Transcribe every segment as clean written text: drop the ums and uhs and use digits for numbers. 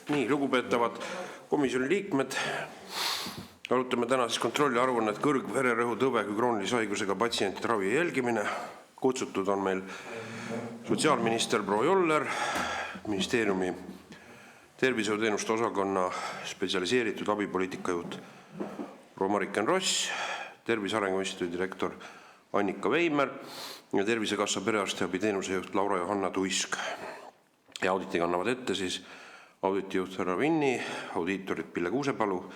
Nii, lugupeetavad komisjoni liikmed, arutame täna siis kontrolli aruannet kõrgvererõhu tõve kui kroonilise haigusega patsientide ravi ja jälgimine. Kutsutud on meil sotsiaalminister proua Joller, ministeeriumi tervishoiuteenuste osakonna spetsialiseeritud abipoliitika juht proua Mariken Ross, Tervise Arengu Instituudi direktor Annika Veimer ja Tervisekassa perearstiabi teenuse juht Laura-Johanna Tuisk. Ja auditiga annavad ette siis auditijuht härra Vinni, audiitorid Pille Kuusepalu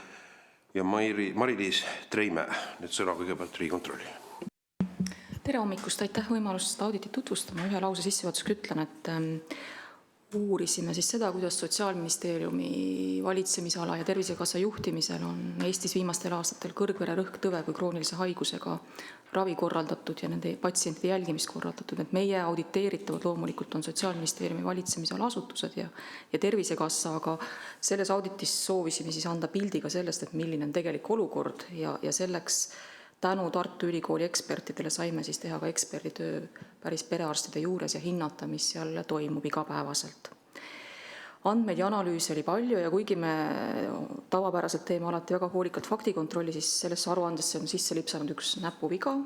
ja Mari-Liis Treime. Nüüd sõna kõigepealt Riigikontrolli. Tere hommikust, aitäh võimalust auditit tutvustama. Ühe lause sissejuhatuseks ütlen, et uurisime siis seda, kuidas Sotsiaalministeeriumi valitsemisala ja Tervisekassa juhtimisel on Eestis viimastel aastatel kõrgvererõhk tõve kui kroonilise haigusega ravi korraldatud ja nende patsientide jälgimist korraldatud. Et meie auditeeritavad loomulikult on Sotsiaalministeeriumi valitsemisala asutused ja Tervisekassa, aga selles auditis soovisime siis anda pildi ka sellest, et milline on tegelik olukord ja selleks tänu Tartu Ülikooli ekspertidele saime siis teha ka eksperditöö päris perearstide juures ja hinnata, mis seal toimub igapäevaselt. Andmeid ja analüüse oli palju ja kuigi me tavapäraselt teeme alati väga hoolikalt faktikontrolli, siis sellesse aruandesse on sisse lipsanud üks näpuviga.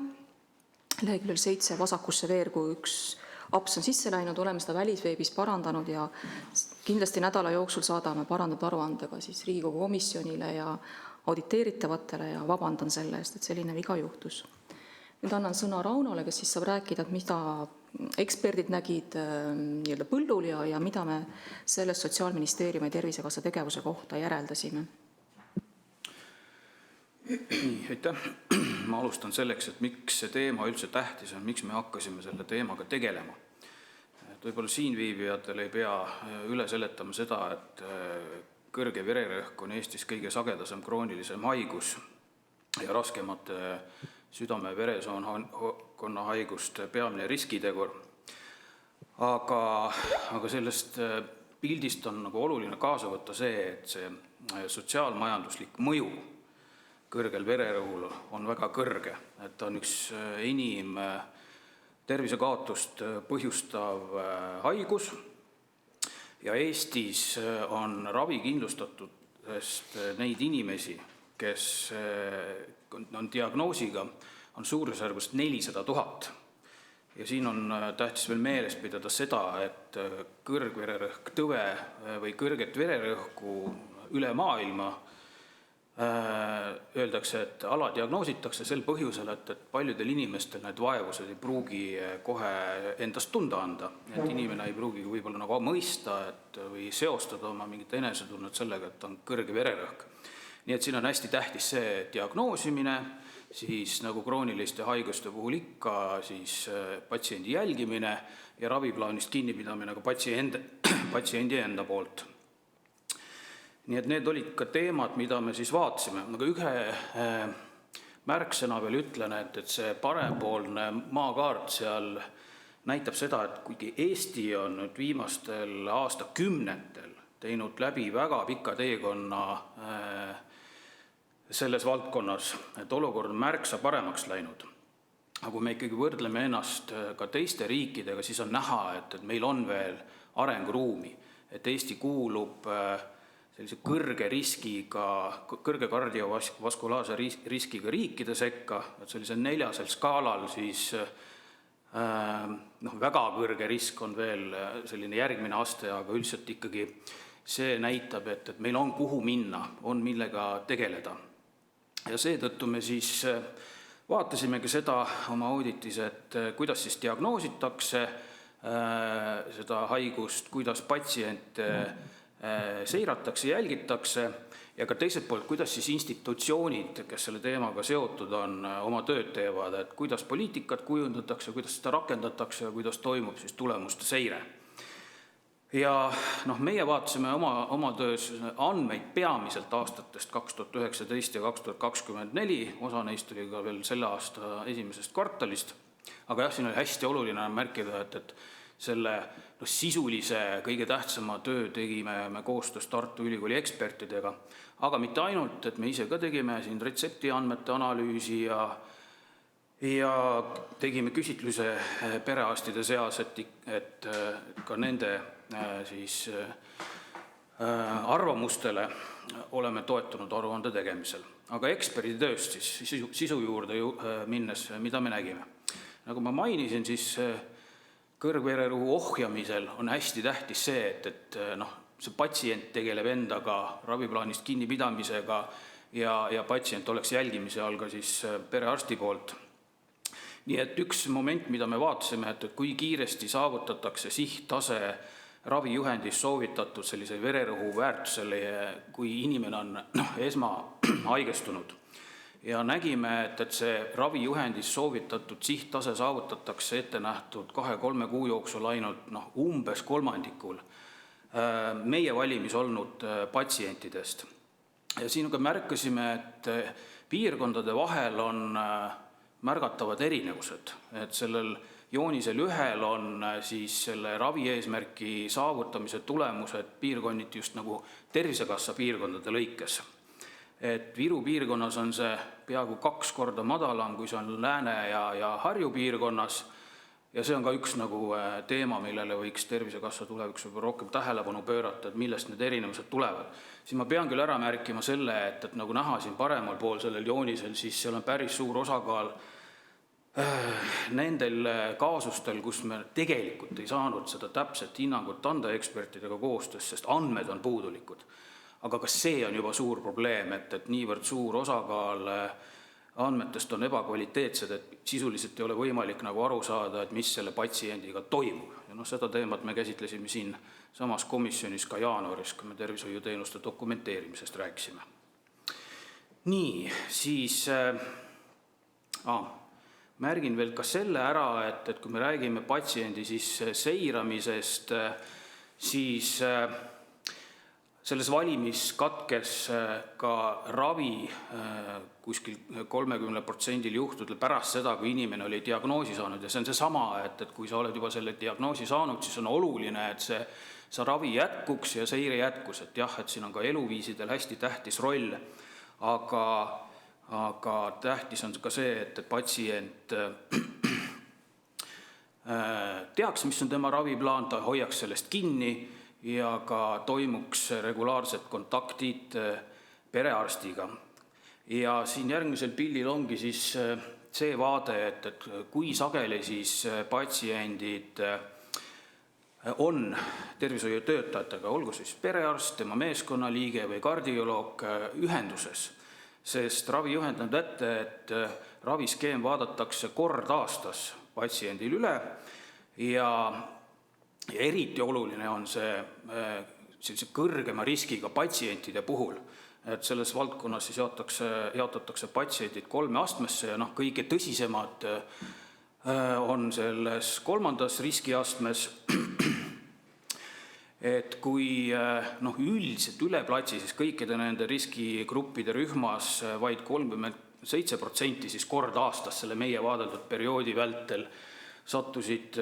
Leheküljel 7 vasakusse veergu üks aps on sisse läinud, oleme seda välisveebis parandanud ja kindlasti nädala jooksul saadame parandatud aruandega siis Riigikogu komisjonile ja auditeeritavatele ja vabandan selle eest, et selline viga juhtus. Nüüd annan sõna Raunole, kes siis saab rääkida, et mida eksperdid nägid nii-öelda põllul ja mida me sellest Sotsiaalministeeriumi ja Tervisekassa tegevuse kohta järeldasime. Aitäh. Ma alustan selleks, et miks see teema üldse tähtis on, miks me hakkasime selle teemaga tegelema. Võib-olla siin viibijatel ei pea üle seletama seda, et kõrge vererõhk on Eestis kõige sagedasem kroonilisem haigus ja raskemate südame- ja veresoonkonna haiguste peamine riskitegur. Aga sellest pildist on nagu oluline kaasa võtta see, et see sotsiaalmajanduslik mõju kõrgel vererõhul on väga kõrge. Et on üks tervisekaotust põhjustav haigus. Ja Eestis on ravikindlustatutest neid inimesi, kes on diagnoosiga, on suurusjärgust 400 000. Ja siin on tähtis veel meeles pidada seda, et kõrgvererõhk tõve või kõrget vererõhku üle maailma öeldakse, et aladiagnoositakse sel põhjusel, et paljudel inimestel need vaevused ei pruugi kohe endast tunda anda. Et inimene ei pruugi võib-olla nagu mõista või seostada oma mingit enesetunnet sellega, et on kõrge vererõhk. Nii et siin on hästi tähtis see diagnoosimine, siis nagu krooniliste haiguste puhul ikka, siis patsiendi jälgimine ja raviplaanist kinnipidamine ka patsiendi enda poolt. Nii et need olid ka teemad, mida me siis vaatasime. Aga ühe märksõna veel ütlen, et see parempoolne maakaart seal näitab seda, et kuigi Eesti on nüüd viimastel aastakümnetel teinud läbi väga pika teekonna selles valdkonnas, et olukord on märksa paremaks läinud. Aga kui me ikkagi võrdleme ennast ka teiste riikidega, siis on näha, et meil on veel arenguruumi, et Eesti kuulub sellise kõrge riskiga, kõrge kardiovaskulaarse riskiga riikide sekka, et sellise 4 skaalal siis väga kõrge risk on veel selline järgmine aste, aga üldiselt ikkagi see näitab, et meil on kuhu minna, on millega tegeleda. Ja seetõttu me siis vaatasimegi seda oma auditis, et kuidas siis diagnoositakse seda haigust, kuidas patsiente seiratakse, jälgitakse ja ka teiselt poolt, kuidas siis institutsioonid, kes selle teemaga seotud on, oma tööd teevad, et kuidas poliitikat kujundatakse, kuidas seda rakendatakse ja kuidas toimub siis tulemuste seire. Ja meie vaatasime oma töös andmeid peamiselt aastatest 2019 ja 2024, osa neist oli ka veel selle aasta esimesest kvartalist, aga jah, siin oli hästi oluline märkida, et selle sisulise kõige tähtsama töö tegime me koostöös Tartu Ülikooli ekspertidega, aga mitte ainult, et me ise ka tegime siin retseptiandmete analüüsi ja tegime küsitluse perearstide seas, et ka nende siis arvamustele oleme toetunud aruande tegemisel. Aga eksperditööst siis sisu juurde minnes, mida me nägime. Nagu ma mainisin, siis kõrgvererõhu ohjamisel on hästi tähtis see, et see patsient tegeleb endaga raviplaanist kinnipidamisega ja patsient oleks jälgimise all ka siis perearsti poolt. Nii et üks moment, mida me vaatasime, et kui kiiresti saavutatakse sihttase ravijuhendis soovitatud sellise vererõhu väärtusele, kui inimene on esmahaigestunud. Ja nägime, et see ravijuhendis soovitatud sihttase saavutatakse ette nähtud 2-3 kuu jooksul ainult umbes kolmandikul meie valimis olnud patsientidest. Ja siin ka märkasime, et piirkondade vahel on märgatavad erinevused, et sellel joonisel ühel on siis selle ravi eesmärki saavutamise tulemused piirkonniti just nagu Tervisekassa piirkondade lõikes. Et Viru piirkonnas on see peaaegu 2 korda madalam, kui see on Lääne ja Harju piirkonnas, ja see on ka üks nagu teema, millele võiks Tervisekassa tulevikus rohkem tähelepanu pöörata, et millest need erinevused tulevad. Siis ma pean küll ära märkima selle, et nagu näha siin paremal pool sellel joonisel, siis seal on päris suur osakaal nendel kaasustel, kus me tegelikult ei saanud seda täpset hinnangut anda ekspertidega koostöös, sest andmed on puudulikud. Aga kas see on juba suur probleem, et niivõrd suur osakaal andmetest on ebakvaliteetsed, et sisuliselt ei ole võimalik nagu aru saada, et mis selle patsiendiga toimub. Ja seda teemat me käsitlesime siin samas komisjonis ka jaanuaris, kui me tervishoiuteenuste dokumenteerimisest rääkisime. Nii, siis märgin veel ka selle ära, et kui me räägime patsiendi siis seiramisest, siis selles valimis katkes ka ravi kuskil 30% juhtudel pärast seda, kui inimene oli diagnoosi saanud. Ja see on seesama, et kui sa oled juba selle diagnoosi saanud, siis on oluline, et see ravi jätkuks ja seire jätkus. Et jah, et siin on ka eluviisidel hästi tähtis roll, aga tähtis on ka see, et patsient teaks, mis on tema raviplaan, ta hoiaks sellest kinni ja ka toimuks regulaarsed kontaktid perearstiga. Ja siin järgmisel pildil ongi siis see vaade, et kui sageli siis patsiendid on tervishoiutöötajatega, olgu siis perearst, tema meeskonnaliige või kardioloog ühenduses, sest ravijuhend on ette, et raviskeem vaadatakse kord aastas patsiendil üle ja eriti oluline on see kõrgema riskiga patsientide puhul, et selles valdkonnas siis jaotatakse patsiendid 3 astmesse ja kõige tõsisemad on selles 3. riskiastmes, et kui üldiselt üle platsi, siis kõikide nende riskigruppide rühmas vaid 37% siis kord aastas selle meie vaadeldud perioodi vältel sattusid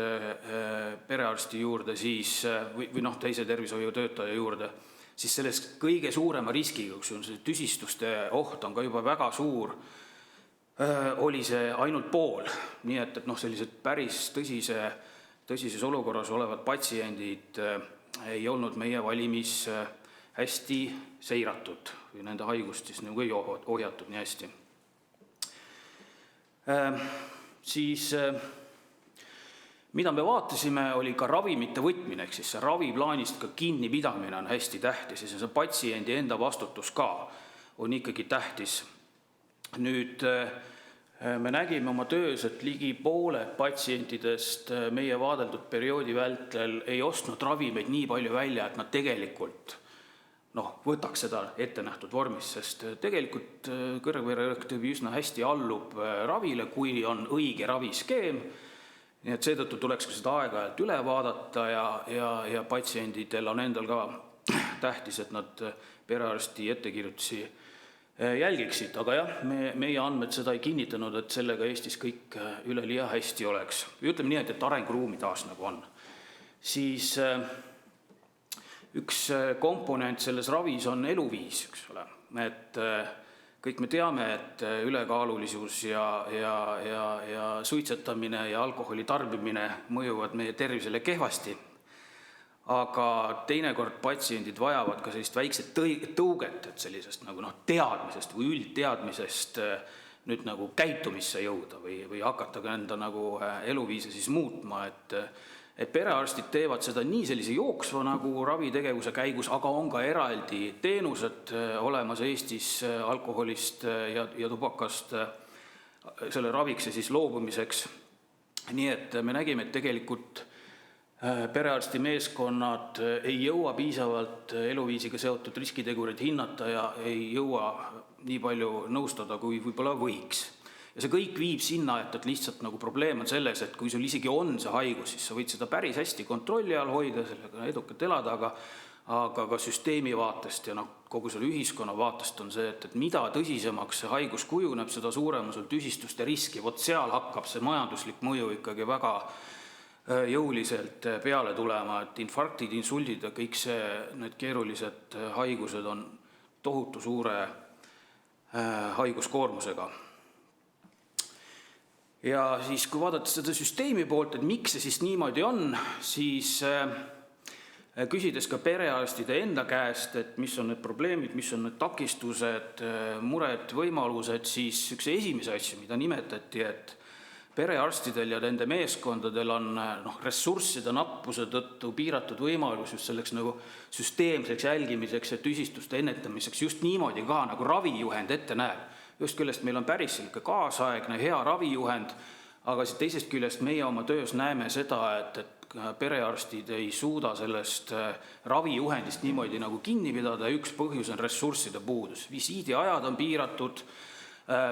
perearsti juurde siis, või teise tervishoiutöötaja juurde, siis selles kõige suurema riskiga, kus on see tüsistuste oht on ka juba väga suur, oli see ainult pool. Nii et sellised päris tõsises olukorras olevad patsiendid ei olnud meie valimis hästi seiratud või nende haigust siis nagu ei ohjatud nii hästi. Siis mida me vaatasime, oli ka ravimite võtmine, ehk siis see raviplaanist ka kinnipidamine on hästi tähtis ja see patsiendi enda vastutus ka on ikkagi tähtis. Nüüd me nägime oma töös, et ligi pooled patsientidest meie vaadeldud perioodi vältel ei ostnud ravimeid nii palju välja, et nad tegelikult võtaks seda ette nähtud vormis, sest tegelikult kõrgvererõhktõvi üsna hästi allub ravile, kui on õige raviskeem. Nii et seetõttu tuleks ka seda aeg-ajalt üle vaadata ja patsiendidel on endal ka tähtis, et nad perearsti ettekirjutusi jälgiksid. Aga jah, meie andmed seda ei kinnitanud, et sellega Eestis kõik üleliia hästi oleks. Ütleme nii, et arenguruumi taas nagu on. Siis üks komponent selles ravis on eluviis, eks ole. Et kõik me teame, et ülekaalulisus ja suitsetamine ja alkoholi tarbimine mõjuvad meie tervisele kehvasti. aga teinekord patsiendid vajavad ka sellist väikset tõuget, et sellisest nagu teadmisest või üldteadmisest nüüd nagu käitumisse jõuda või hakata ka enda nagu eluviise siis muutma, et perearstid teevad seda nii sellise jooksva nagu ravitegevuse käigus, aga on ka eraldi teenused olemas Eestis alkoholist ja tubakast selle raviks ja siis loobumiseks. Nii et me nägime, et tegelikult perearsti meeskonnad ei jõua piisavalt eluviisiga seotud riskitegureid hinnata ja ei jõua nii palju nõustada, kui võib-olla võiks. Ja see kõik viib sinna, et lihtsalt nagu probleem on selles, et kui sul isegi on see haigus, siis sa võid seda päris hästi kontrolli all hoida, sellega edukalt elada, aga ka süsteemi vaatest ja kogu selle ühiskonna vaatest on see, et mida tõsisemaks see haigus kujuneb, seda suurem on sul tüsistuste riski. Vot seal hakkab see majanduslik mõju ikkagi väga jõuliselt peale tulema, et infarktid, insuldid ja kõik need keerulised haigused on tohutu suure haiguskoormusega. Ja siis, kui vaadata seda süsteemi poolt, et miks see siis niimoodi on, siis küsides ka perearstide enda käest, et mis on need probleemid, mis on need takistused, mured, võimalused, siis üks esimese asju, mida nimetati, et perearstidel ja nende meeskondadel on ressursside nappuse tõttu piiratud võimalus just selleks nagu süsteemseks jälgimiseks ja tüsistuste ennetamiseks just niimoodi ka nagu ravijuhend ette näeb. Just küljest meil on päris selline kaasaegne hea ravijuhend, aga teisest küljest meie oma töös näeme seda, et perearstid ei suuda sellest ravijuhendist niimoodi nagu kinni pidada ja üks põhjus on ressursside puudus. Visiidiajad on piiratud,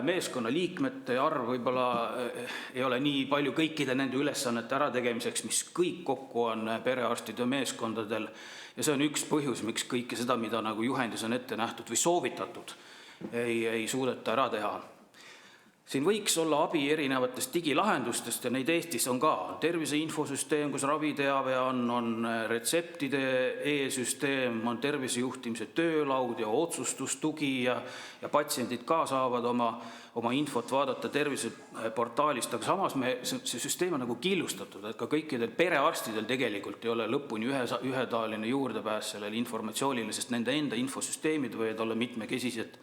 meeskonna liikmete arv võib-olla ei ole nii palju kõikide nende ülesannete ärategemiseks, mis kõik kokku on perearstide meeskondadel. Ja see on üks põhjus, miks kõike seda, mida nagu juhendis on ette nähtud või soovitatud, ei suudeta ära teha. Siin võiks olla abi erinevatest digilahendustest ja neid Eestis on ka. Tervise infosüsteem, kus raviteave on retseptide e-süsteem, on tervisejuhtimise töölaud ja otsustustugi ja patsiendid ka saavad oma infot vaadata terviseportaalist, aga samas see süsteem on nagu killustatud, et ka kõikidel perearstidel tegelikult ei ole lõpuni ühetaoline juurdepääs sellele informatsioonile, sest nende enda infosüsteemid võivad olla mitmekesised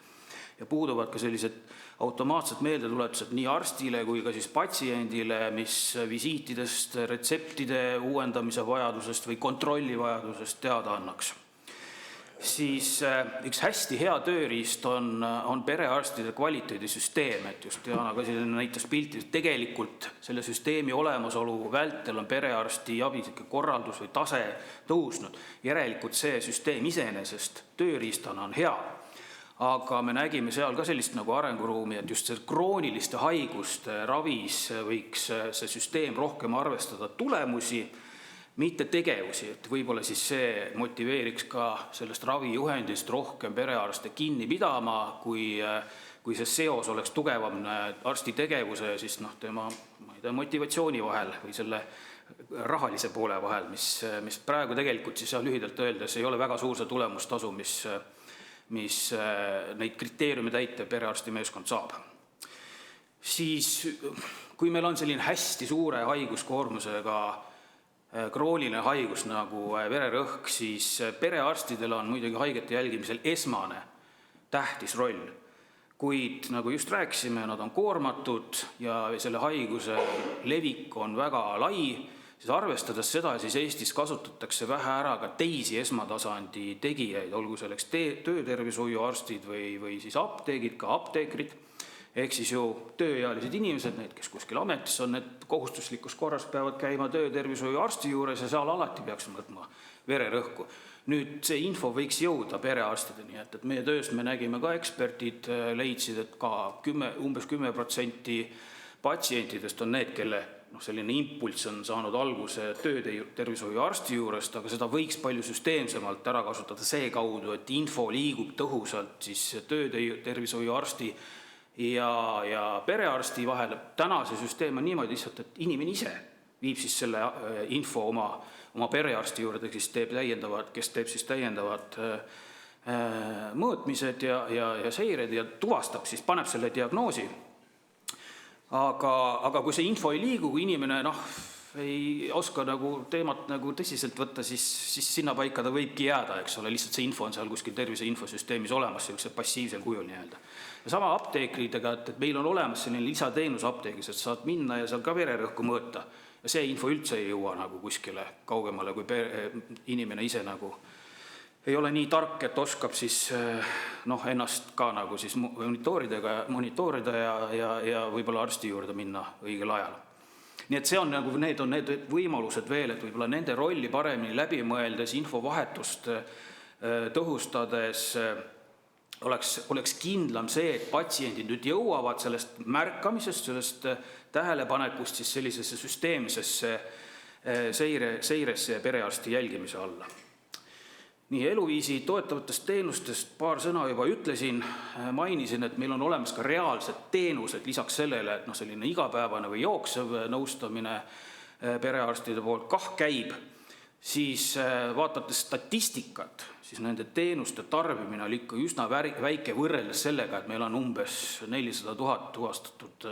ja puuduvad ka sellised automaatsed meeldetuletused nii arstile kui ka siis patsiendile, mis visiitidest, retseptide uuendamise vajadusest või kontrolli vajadusest teada annaks. Siis üks hästi hea tööriist on perearstide kvaliteedisüsteem, et just Diana ka näitas pilti, tegelikult selle süsteemi olemasolu vältel on perearsti abisike korraldus või tase tõusnud. Järelikult see süsteem iseenesest tööriistana on hea. Aga me nägime seal ka sellist nagu arenguruumi, et just krooniliste haiguste ravis võiks see süsteem rohkem arvestada tulemusi, mitte tegevusi, et võib-olla siis see motiveeriks ka sellest ravijuhendist rohkem perearste kinni pidama, kui see seos oleks tugevam arsti tegevuse ja siis tema motivatsiooni vahel või selle rahalise poole vahel, mis praegu tegelikult siis lühidalt öeldes ei ole väga suur see tulemustasu, mis neid kriteeriume täita perearsti meeskond saab. Siis, kui meil on selline hästi suure haiguskoormusega krooniline haigus nagu vererõhk, siis perearstidel on muidugi haigete jälgimisel esmane tähtis roll. Kuid nagu just rääkisime, nad on koormatud ja selle haiguse levik on väga lai, siis arvestades seda, siis Eestis kasutatakse vähe ära ka teisi esmatasandi tegijaid, olgu selleks töötervishoiuarstid või siis apteegid, ka apteekrid, ehk siis ju tööealised inimesed, need, kes kuskil ametis on, need kohustuslikus korras peavad käima töötervishoiuarsti juures ja seal alati peaks mõõtma vererõhku. Nüüd see info võiks jõuda perearstideni, et meie tööst me nägime ka eksperdid leidsid, et ka umbes 10% patsientidest on need, kelle selline impulss on saanud alguse töötervishoiuarsti juurest, aga seda võiks palju süsteemsemalt ära kasutada see kaudu, et info liigub tõhusalt siis töötervishoiuarsti ja perearsti vahel. Täna see süsteem on niimoodi lihtsalt, et inimene ise viib siis selle info oma perearsti juurde, kes teeb siis täiendavad mõõtmised ja seired ja tuvastab, siis paneb selle diagnoosi. Aga kui see info ei liigu, kui inimene ei oska nagu teemat nagu tõsiselt võtta, siis sinna paika ta võibki jääda, eks ole, lihtsalt see info on seal kuskil tervise infosüsteemis olemas, sellise passiivsel kujul nii-öelda. Ja sama apteekridega, et meil on olemas selline lisateenus apteegis, et saad minna ja seal ka vererõhku mõõta. Ja see info üldse ei jõua nagu kuskile kaugemale, kui inimene ise nagu ei ole nii tark, et oskab siis ennast ka nagu siis monitoorida ja võib-olla arsti juurde minna õigel ajal. Nii et see on nagu, need võimalused veel, et võib-olla nende rolli paremini läbi mõeldes, infovahetust tõhustades oleks kindlam see, et patsiendid nüüd jõuavad sellest märkamisest, sellest tähelepanekust siis sellisesse süsteemsesse seiresse ja perearsti jälgimise alla. Nii eluviisi toetavatest teenustest paar sõna juba ütlesin, mainisin, et meil on olemas ka reaalsed teenused lisaks sellele, et selline igapäevane või jooksev nõustamine perearstide poolt kah käib, siis vaadates statistikat, siis nende teenuste tarbimine oli ikka üsna väike võrreldes sellega, et meil on umbes 400 000 tuvastatud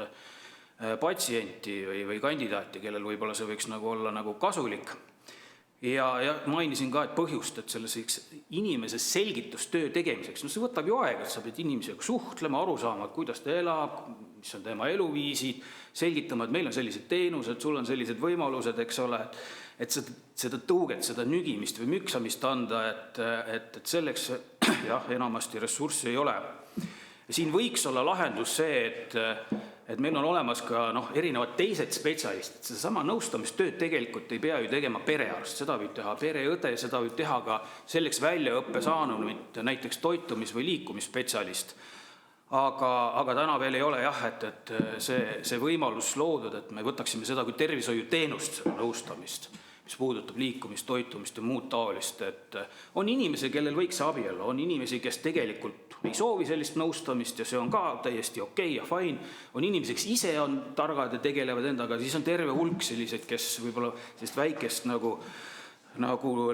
patsienti või kandidaati, kellel võib-olla see võiks nagu olla nagu kasulik. Ja mainisin ka, et põhjust, et selles inimese selgitustöö tegemiseks, see võtab ju aega, et sa pead inimesega suhtlema, aru saama, kuidas ta elab, mis on tema eluviisid, selgitama, et meil on sellised teenused, sul on sellised võimalused, eks ole, et seda tõuget, seda nügimist või müksamist anda, et selleks enamasti ressurssi ei ole. Siin võiks olla lahendus see, et meil on olemas ka erinevad teised spetsialistid. See sama nõustamistööd tegelikult ei pea ju tegema perearst, seda võib teha pereõde, seda võib teha ka selleks väljaõppe saanud näiteks toitumis- või liikumisspetsialist. Aga täna veel ei ole et see võimalus loodud, et me võtaksime seda kui tervishoiuteenust, seda nõustamist, mis puudutab liikumist, toitumist ja muud taolist. Et on inimesi, kellel võiks see abi olla, on inimesi, kes tegelikult ei soovi sellist nõustamist ja see on ka täiesti okei ja fine. On inimesi, kes ise on targad ja tegelevad endaga, siis on terve hulk sellised, kes võib-olla sellist väikest nagu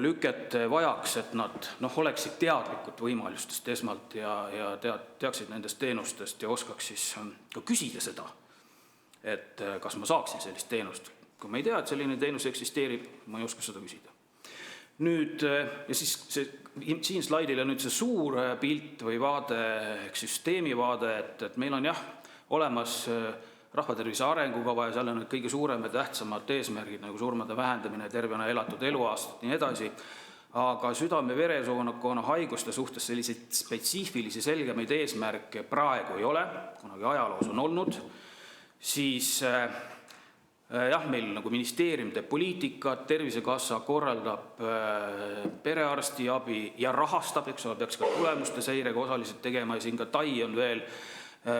lüket vajaks, et nad oleksid teadlikud võimalustest esmalt ja teaksid nendest teenustest ja oskaks siis ka küsida seda, et kas ma saaksin sellist teenust. Kui ma ei tea, et selline teenus eksisteerib, ma ei oska seda küsida. Nüüd, ja siis siin slaidil on nüüd see suur pilt või vaade, süsteemi vaade, et meil on olemas rahvatervise arengukava ja seal on kõige suurem ja tähtsamad eesmärgid nagu surmade vähendamine, tervena elatud eluaastat, nii edasi. Aga südame-veresoonkonna haiguste suhtes selliseid spetsiifilisi selgemaid eesmärke praegu ei ole, kunagi ajaloos on olnud, siis meil nagu ministeerium teeb poliitikat, Tervisekassa korraldab perearsti abi ja rahastab, eks ole, peaks ka tulemuste seirega osaliselt tegema ja siin ka TAI on veel,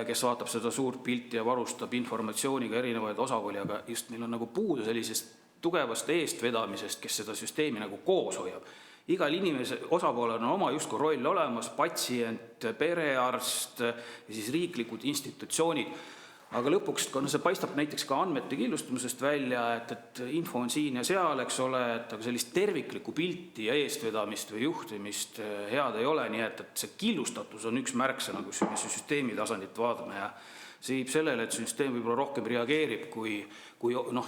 kes vaatab seda suurt pilti ja varustab informatsiooniga erinevaid osakooli, aga just meil on nagu puudu sellisest tugevast eestvedamisest, kes seda süsteemi nagu koos hoiab. Igal inimese osapoolel on oma justkui roll olemas, patsient, perearst ja siis riiklikud institutsioonid. Aga lõpuks, kui see paistab näiteks ka andmete killustumusest välja, et info on siin ja seal, eks ole, et aga sellist terviklikku pilti ja eestvedamist või juhtimist head ei ole, nii et see killustatus on üks märksõna, kus me süsteemi tasandit vaatame ja see viib sellele, et süsteem võib-olla rohkem reageerib, kui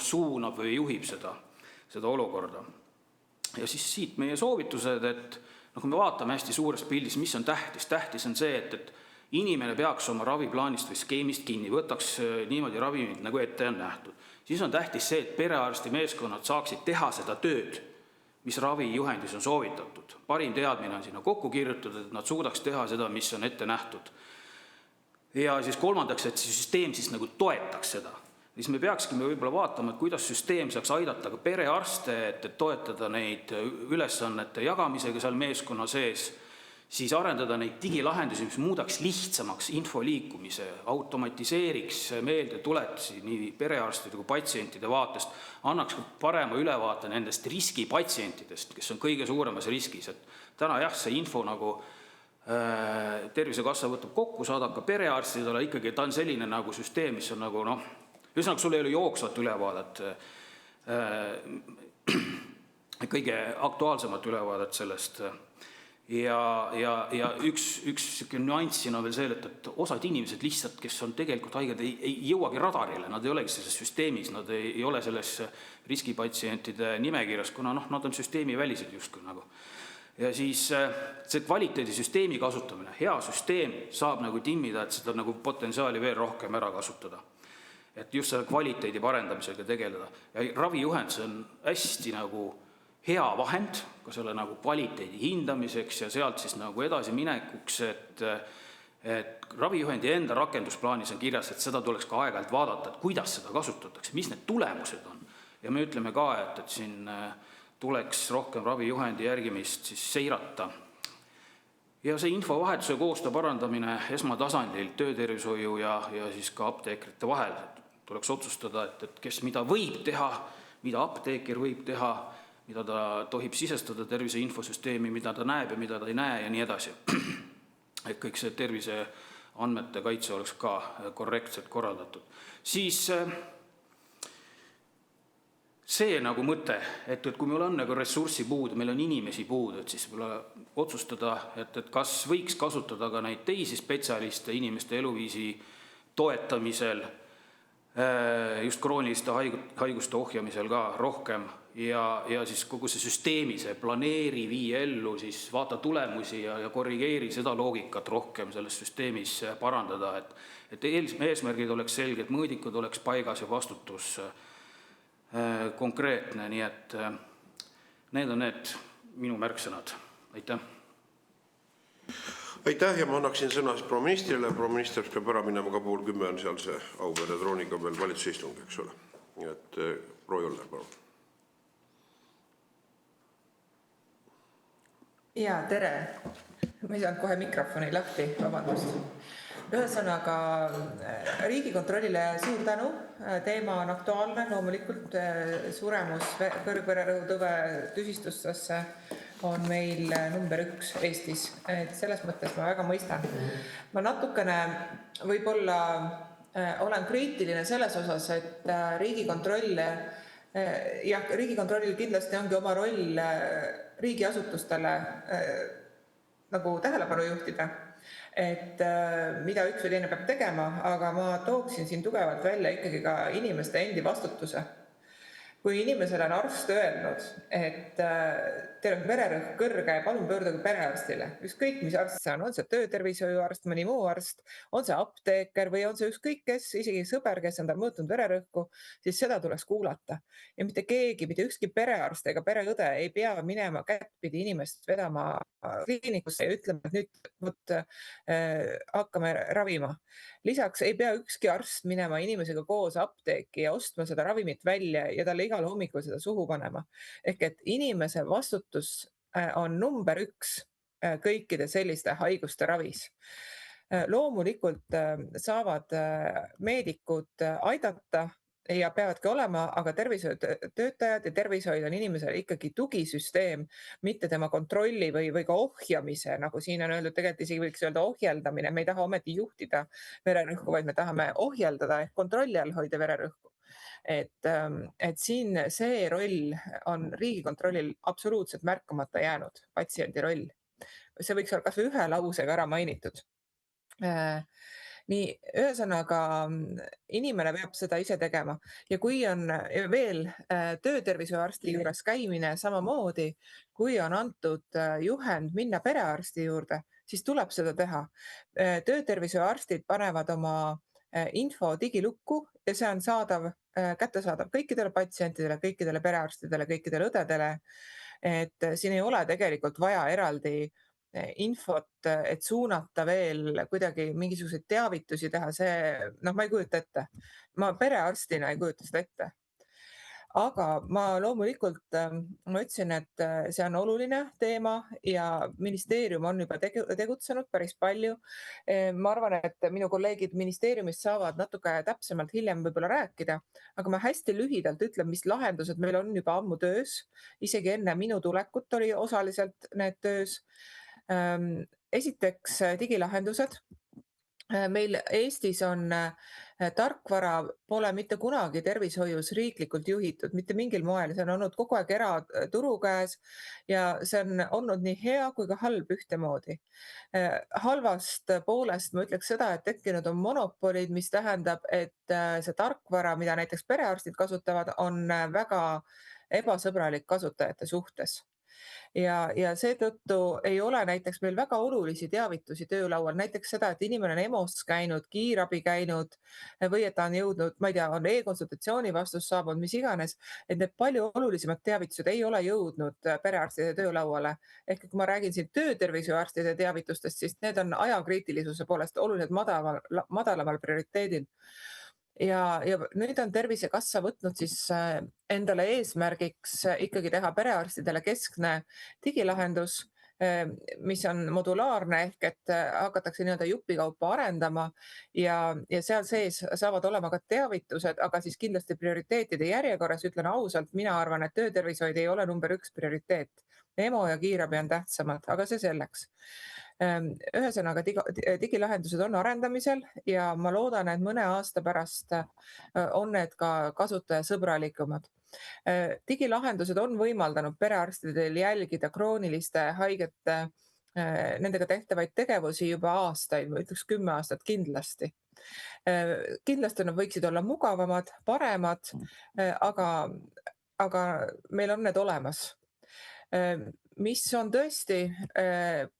suunab või juhib seda olukorda. Ja siis siit meie soovitused, et kui me vaatame hästi suures pildis, mis on tähtis. Tähtis on see, et inimene peaks oma raviplaanist või skeemist kinni, võtaks niimoodi ravimid nagu ette on nähtud. Siis on tähtis see, et perearsti meeskonnad saaksid teha seda tööd, mis ravijuhendis on soovitatud. Parim teadmine on sinna kokku kirjutatud, et nad suudaks teha seda, mis on ette nähtud. Ja siis kolmandaks, et see süsteem siis nagu toetaks seda. Siis me peakski võib-olla vaatama, et kuidas süsteem saaks aidata ka perearste, et toetada neid ülesannete jagamisega seal meeskonna sees, siis arendada neid digilahendusi, mis muudaks lihtsamaks info liikumise, automatiseeriks meelde tuletusi nii perearstide kui patsientide vaatest, annaks parema ülevaate nendest riskipatsientidest, kes on kõige suuremas riskis. Et täna see info nagu Tervisekassa võtab kokku, saadab ka perearstidele, ikkagi ta on selline nagu süsteem, mis on nagu ühesõnaga sul ei ole jooksvat ülevaadet, kõige aktuaalsemat ülevaadet sellest ja üks nüanss siin on veel see, et osad inimesed lihtsalt, kes on tegelikult haiged, ei jõuagi radarile, nad ei olegi selles süsteemis, nad ei ole selles riskipatsientide nimekirjas, kuna nad on süsteemi välised justkui nagu. Ja siis see kvaliteedisüsteemi kasutamine, hea süsteem saab nagu timmida, et seda nagu potentsiaali veel rohkem ära kasutada. Et just selle kvaliteedi parendamisega tegeleda. Ja ravijuhend, see on hästi nagu hea vahend ka selle nagu kvaliteedi hindamiseks ja sealt siis nagu edasi minekuks, et ravijuhendi enda rakendusplaanis on kirjas, et seda tuleks ka aeg-ajalt vaadata, et kuidas seda kasutatakse, mis need tulemused on. Ja me ütleme ka, et siin tuleks rohkem ravijuhendi järgimist siis seirata. Ja see infovahetuse koostöö parandamine esmatasandil töötervishoiu ja siis ka apteekrite vahel tuleks otsustada, et kes mida võib teha, mida apteeker võib teha, mida ta tohib sisestada tervise infosüsteemi, mida ta näeb ja mida ta ei näe ja nii edasi. Et kõik see tervise andmete kaitse oleks ka korrektselt korraldatud. Siis see nagu mõte, et kui meil on nagu ressurssi puudu, meil on inimesi puudu, et siis otsustada, et kas võiks kasutada ka neid teisi spetsialiste inimeste eluviisi toetamisel, just krooniliste haiguste ohjamisel ka rohkem ja siis kogu see süsteemi, see planeeri, vii ellu, siis vaata tulemusi ja korrigeeri seda loogikat rohkem selles süsteemis parandada, et eesmärgid oleks selged, mõõdikud oleks paigas ja vastutus konkreetne, nii et need on need minu märksõnad. Aitäh! Aitäh ja ma annaksin sõna proua ministrile. Proua minister peab ära minema ka 9:30 on seal see Auvere drooniga veel valitsuse istung, eks ole. Et proua Joller, palun. Ja, tere! Ma ei saanud kohe mikrofoni lahti, vabandust. Ühesõnaga, Riigikontrollile suur tänu. Teema on aktuaalne, loomulikult suremus kõrgvererõhutõve tüsistustesse on meil number 1 Eestis. Et selles mõttes ma väga mõistan. Ma natukene võib-olla olen kriitiline selles osas, et Riigikontrollil kindlasti ongi oma roll riigiasutustele nagu tähelepanu juhtida, et mida üks või teine peab tegema, aga ma tooksin siin tugevalt välja ikkagi ka inimeste endi vastutuse. Kui inimesele on arst öelnud, et teil on vererõhk kõrge, palun pöörduge perearstile. Ükskõik, mis arst see on see töötervishoiuarst, mõni muu arst, on see apteeker või on see ükskõik kes, isegi sõber, kes on tal mõõtnud vererõhku, siis seda tuleks kuulata. Ja mitte keegi, mitte ükski perearst ega pereõde ei pea minema kättpidi inimest vedama kliinikusse ja ütlema, et nüüd hakkame ravima. Lisaks ei pea ükski arst minema inimesega koos apteeki ja ostma seda ravimit välja ja talle igal hommikul seda suhu panema. Ehk et inimese vastutus on number 1 kõikide selliste haiguste ravis. Loomulikult saavad meedikud aidata ja peavadki olema, aga tervishoiutöötajad ja tervishoid on inimesele ikkagi tugisüsteem, mitte tema kontrolli või ka ohjamise, nagu siin on öeldud, tegelikult isegi võiks öelda ohjeldamine. Me ei taha ometi juhtida vererõhku, vaid me tahame ohjeldada ehk kontrolli all hoida vererõhku. Et siin see roll on Riigikontrollil absoluutselt märkamata jäänud, patsiendi roll. See võiks olla kas või ühe lausega ära mainitud. Nii, ühesõnaga, inimene peab seda ise tegema. Ja kui on veel töötervishoiuarsti juures käimine samamoodi, kui on antud juhend minna perearsti juurde, siis tuleb seda teha. Töötervishoiuarstid panevad oma info digilukku ja see on kättesaadav kõikidele patsientidele, kõikidele perearstidele, kõikidele õdedele. Et siin ei ole tegelikult vaja eraldi infot, et suunata veel kuidagi mingisuguseid teavitusi teha, ma ei kujuta ette. Ma perearstina ei kujuta seda ette. Aga ma loomulikult ma ütlesin, et see on oluline teema ja ministeerium on juba tegutsenud päris palju. Ma arvan, et minu kolleegid ministeeriumist saavad natuke täpsemalt hiljem võib-olla rääkida, aga ma hästi lühidalt ütlen, mis lahendused meil on juba ammu töös. Isegi enne minu tulekut oli osaliselt need töös. Esiteks digilahendused. Meil Eestis on Tarkvara pole mitte kunagi tervishoius riiklikult juhitud, mitte mingil moel, see on olnud kogu aeg eraturu käes ja see on olnud nii hea kui ka halb ühtemoodi. Halvast poolest ma ütleks seda, et tekkinud on monopolid, mis tähendab, et see tarkvara, mida näiteks perearstid kasutavad, on väga ebasõbralik kasutajate suhtes. Ja seetõttu ei ole näiteks meil väga olulisi teavitusi töölaual, näiteks seda, et inimene on EMO-s käinud, kiirabi käinud või et ta on jõudnud, ma ei tea, on e-konsultatsiooni vastus saabunud, mis iganes, et need palju olulisemad teavitused ei ole jõudnud perearstide töölauale. Ehk kui ma räägin siin töötervishoiuarstide teavitustest, siis need on ajakriitilisuse poolest oluliselt madalamal prioriteedil. Ja nüüd on Tervisekassa võtnud siis endale eesmärgiks ikkagi teha perearstidele keskne digilahendus, mis on modulaarne ehk et hakatakse nii-öelda jupikaupa arendama ja seal sees saavad olema ka teavitused, aga siis kindlasti prioriteetide järjekorras, ütlen ausalt, mina arvan, et töötervishoid ei ole number 1 prioriteet. EMO ja kiirabi on tähtsamad, aga see selleks. Ühesõnaga, digilahendused on arendamisel ja ma loodan, et mõne aasta pärast on need ka kasutajasõbralikumad. Digilahendused on võimaldanud perearstidel jälgida krooniliste haigete, nendega tehtavaid tegevusi juba aastaid, ma ütleks 10 aastat kindlasti. Kindlasti nad võiksid olla mugavamad, paremad, aga meil on need olemas. Mis on tõesti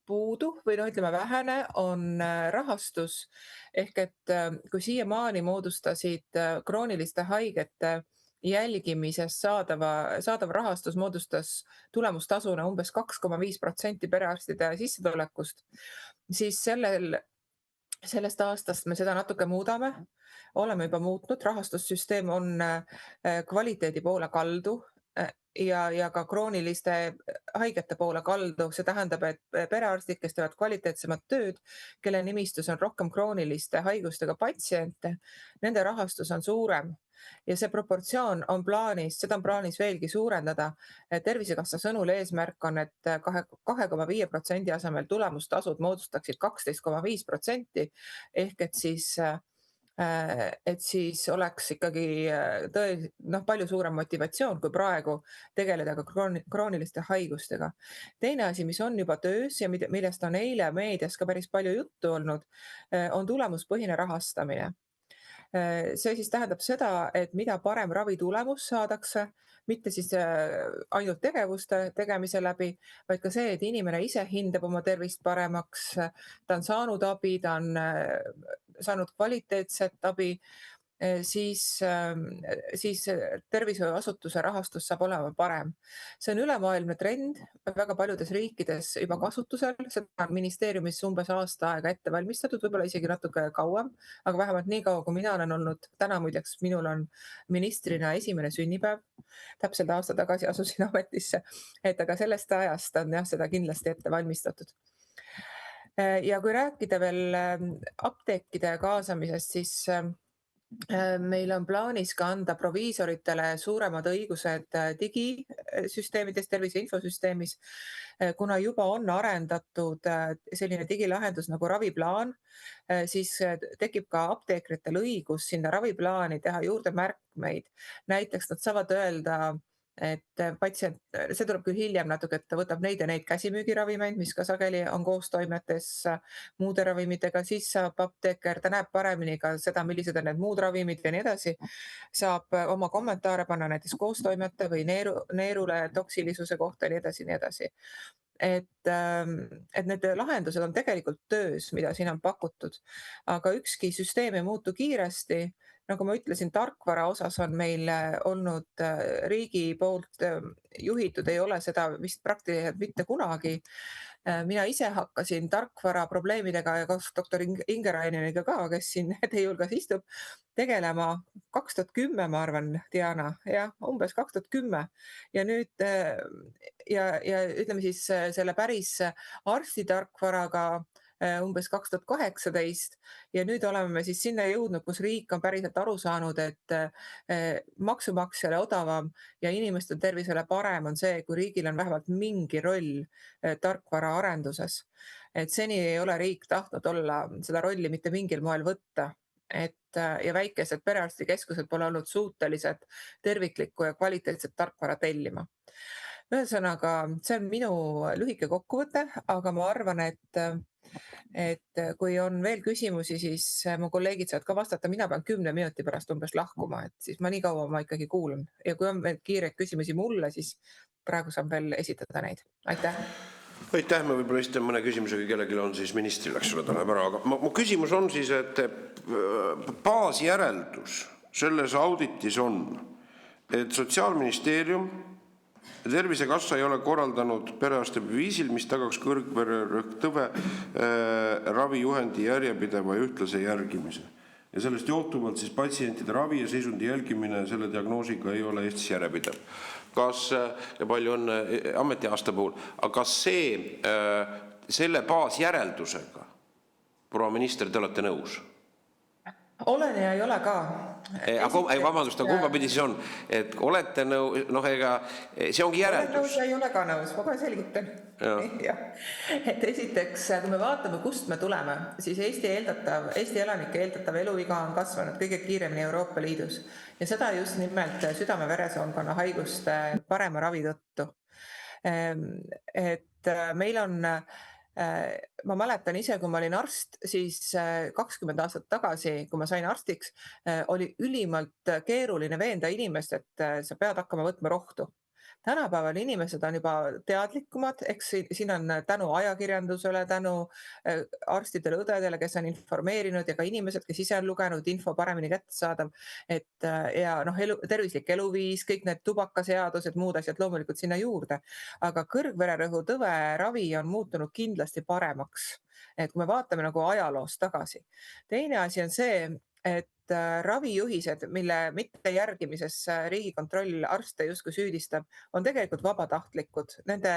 puudu või ütleme vähene, on rahastus. Ehk et kui siiamaani moodustasid krooniliste haigete jälgimisest saadav rahastus moodustas tulemustasuna umbes 2,5% perearstide sissetulekust, siis sellest aastast me seda natuke muudame. Oleme juba muutnud, rahastussüsteem on kvaliteedi poole kaldu ja ka krooniliste haigete poole kaldu. See tähendab, et perearstid, kes teevad kvaliteetsemat tööd, kelle nimistus on rohkem krooniliste haigustega patsiente, nende rahastus on suurem. Ja see proportsioon on plaanis, seda on plaanis veelgi suurendada. Tervisekassa sõnul eesmärk on, et 2,5% asemel tulemustasud moodustaksid 12,5%, ehk et siis oleks ikkagi palju suurem motivatsioon kui praegu tegeleda ka krooniliste haigustega. Teine asi, mis on juba töös ja millest on eile meedias ka päris palju juttu olnud, on tulemuspõhine rahastamine. See siis tähendab seda, et mida parem ravitulemus saadakse, mitte siis ainult tegevuste tegemise läbi, vaid ka see, et inimene ise hindab oma tervist paremaks, ta on saanud abi, ta on saanud kvaliteetset abi, siis tervishoiuasutuse rahastus saab olema parem. See on ülemaailmne trend, väga paljudes riikides juba kasutusel, seda on ministeeriumis umbes aasta aega ette valmistatud, võib-olla isegi natuke kauem, aga vähemalt nii kaua, kui mina olen olnud, täna muideks minul on ministrina 1. sünnipäev, täpselt aasta tagasi asusin ametisse, aga sellest ajast on jah, seda kindlasti ette valmistatud. Ja kui rääkida veel apteekide kaasamisest, siis meil on plaanis ka anda proviisoritele suuremad õigused digisüsteemides, tervise infosüsteemis, kuna juba on arendatud selline digilahendus nagu raviplaan, siis tekib ka apteekritel õigus sinna raviplaani teha juurde märkmeid. Näiteks nad saavad öelda, et patsient, see tuleb küll hiljem natuke, et ta võtab neid ja neid käsimüügiravimeid, mis ka sageli on koostoimetes muude ravimitega, siis saab apteeker, ta näeb paremini ka seda, millised on need muud ravimid ja nii edasi, saab oma kommentaare panna näiteks koostoimete või neerule toksilisuse kohta ja nii edasi, nii edasi. Et need lahendused on tegelikult töös, mida siin on pakutud, aga ükski süsteem ei muutu kiiresti. Nagu ma ütlesin, tarkvara osas on meil olnud riigi poolt juhitud, ei ole seda vist praktiliselt mitte kunagi. Mina ise hakkasin tarkvara probleemidega ja doktor Ingeraineniga ka, kes siin teie hulgas istub, tegelema 2010, ma arvan, Diana, jah, umbes 2010. Ja nüüd ja ütleme siis selle päris arstitarkvaraga umbes 2018 ja nüüd oleme me siis sinna jõudnud, kus riik on päriselt aru saanud, et maksumaksjale odavam ja inimeste tervisele parem on see, kui riigil on vähemalt mingi roll tarkvara arenduses. Et seni ei ole riik tahtnud olla seda rolli mitte mingil moel võtta. ja väikesed perearstikeskused pole olnud suutelised terviklikku ja kvaliteetset tarkvara tellima. Ühesõnaga, see on minu lühike kokkuvõte, aga ma arvan, et kui on veel küsimusi, siis mu kolleegid saavad ka vastata, mina pean 10 minuti pärast umbes lahkuma, et siis ma nii kaua ma ikkagi kuulan. Ja kui on veel kiireid küsimusi mulle, siis praegu saan veel esitada neid. Aitäh! Aitäh, me võib-olla esitame mõne küsimuse, kui kellelgi on siis ministril, eks ole, ta läheb ära, aga mu küsimus on siis, et baasjäreldus selles auditis on, et Sotsiaalministeerium ja Tervisekassa ei ole korraldanud perearstiabi viisil, mis tagaks kõrgvererõhktõve ravijuhendi järjepideva ja ühtlase järgimise. Ja sellest johtuvalt siis patsientide ravi ja seisundi jälgimine selle diagnoosiga ei ole Eestis järjepidev. Kas, ja palju on ametiaasta puhul, aga kas selle baasjäreldusega, proua minister, te olete nõus? Olen ja ei ole ka. Vabandust, kumba pidi siis on, et olete nõus, ega see ongi järeldus. Olen nõus ja ei ole ka nõus, ma kohe selgitan. Et esiteks, kui me vaatame, kust me tuleme, siis Eesti elanike eeldatav eluiga on kasvanud kõige kiiremini Euroopa Liidus ja seda just nimelt südame-veresoonkonna haiguste parema ravi tõttu. Et meil on ma mäletan ise, kui ma olin arst, siis 20 aastat tagasi, kui ma sain arstiks, oli ülimalt keeruline veenda inimest, et sa pead hakkama võtma rohtu. Tänapäeval inimesed on juba teadlikumad, eks siin on tänu ajakirjandusele, tänu arstidele, õdedele, kes on informeerinud ja ka inimesed, kes ise on lugenud info paremini kättesaadav, ja tervislik eluviis, kõik need tubakaseadused, muud asjad loomulikult sinna juurde. Aga kõrgvererõhutõve ravi on muutunud kindlasti paremaks, et kui me vaatame nagu ajaloos tagasi. Teine asi on see, et ravijuhised, mille mitte järgimises Riigikontroll arste justkui süüdistab, on tegelikult vabatahtlikud. Nende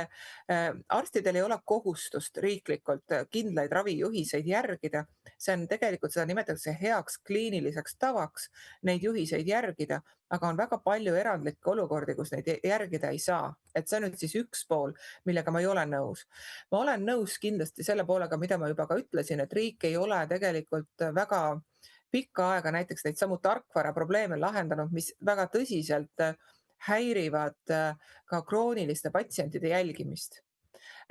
arstidel ei ole kohustust riiklikult kindlaid ravijuhiseid järgida. See on tegelikult, seda nimetatakse heaks kliiniliseks tavaks, neid juhiseid järgida, aga on väga palju erandlikke olukordi, kus neid järgida ei saa. Et see on nüüd siis üks pool, millega ma ei ole nõus. Ma olen nõus kindlasti selle poolega, mida ma juba ka ütlesin, et riik ei ole tegelikult väga pikka aega näiteks neid samu tarkvara probleeme lahendanud, mis väga tõsiselt häirivad ka krooniliste patsientide jälgimist.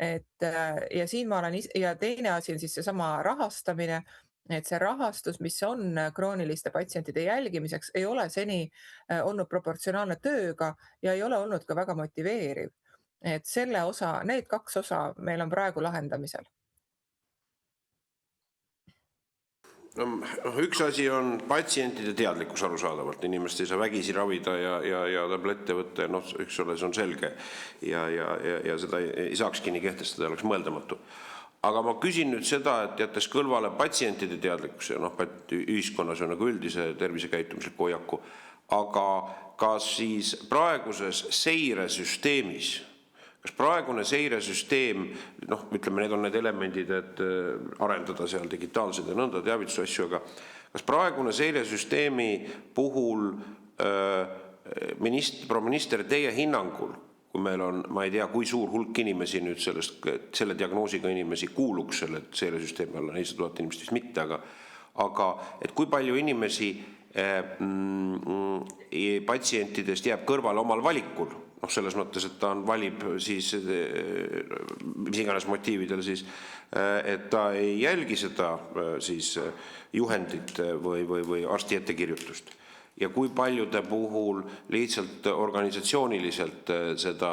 Ja siin ma olen, ja teine asi on siis seesama rahastamine, et see rahastus, mis on krooniliste patsientide jälgimiseks, ei ole seni olnud proportsionaalne tööga ja ei ole olnud ka väga motiveeriv. Et selle osa, need kaks osa meil on praegu lahendamisel. Üks asi on patsientide teadlikkus arusaadavalt, inimest ei saa vägisi ravida ja tablette võtta, üks ole, see on selge ja seda ei saakski nii kehtestada, oleks mõeldamatu. Aga ma küsin nüüd seda, et jättes kõlvale patsientide teadlikkuse, ühiskonnas on nagu üldise tervisekäitumisliku hoiaku, aga kas siis praeguses seiresüsteemis, kas praegune seiresüsteem, ütleme, need on need elemendid, et arendada seal digitaalsed ja nõnda teavitusasju, aga kas praegune seiresüsteemi puhul proua minister, teie hinnangul, kui meil on, ma ei tea, kui suur hulk inimesi nüüd selle diagnoosiga inimesi kuuluks selle seiresüsteemi alla, 400 000 inimest vist mitte, aga et kui palju inimesi patsientidest jääb kõrvale omal valikul, selles mõttes, et ta valib siis, mis iganes motiividel siis, et ta ei jälgi seda siis juhendit või arsti ettekirjutust. Ja kui paljude puhul lihtsalt organisatsiooniliselt seda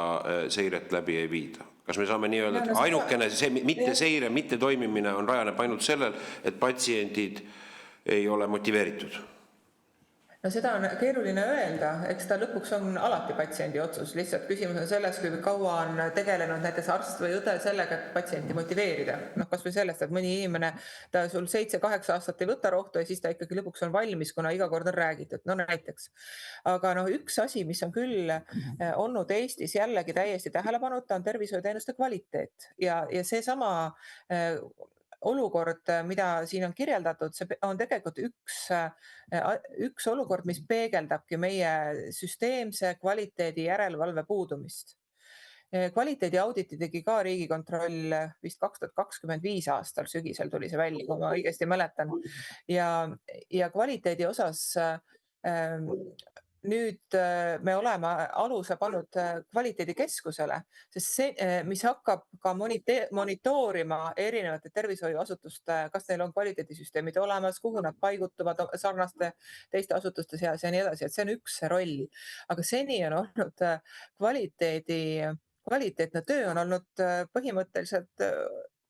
seiret läbi ei viida? Kas me saame nii öelda, et ainukene mitte seire, mitte toimimine on rajaneb ainult sellel, et patsiendid ei ole motiveeritud? No seda on keeruline öelda, eks ta lõpuks on alati patsiendi otsus. Lihtsalt küsimus on selles, kui kaua on tegelenud näiteks arst või õde sellega, et patsienti motiveerida. Kas või sellest, et mõni inimene, ta sul 7-8 aastat ei võta rohtu ja siis ta ikkagi lõpuks on valmis, kuna iga kord on räägitud. Näiteks. Aga üks asi, mis on küll olnud Eestis jällegi täiesti tähelepanuta, on tervishoiuteenuste kvaliteet. Ja seesama olukord, mida siin on kirjeldatud, see on tegelikult üks olukord, mis peegeldabki meie süsteemse kvaliteedi järelevalve puudumist. Kvaliteediauditi tegi ka Riigikontroll vist 2025 aastal, sügisel tuli see välja, kui ma õigesti mäletan. Ja kvaliteedi osas nüüd me oleme aluse pannud kvaliteedikeskusele, sest see, mis hakkab ka monitoorima erinevate tervishoiuasutuste, kas neil on kvaliteedisüsteemid olemas, kuhu nad paigutuvad sarnaste teiste asutuste seas ja nii edasi, et see on üks roll. Aga seni on olnud kvaliteetne töö on olnud põhimõtteliselt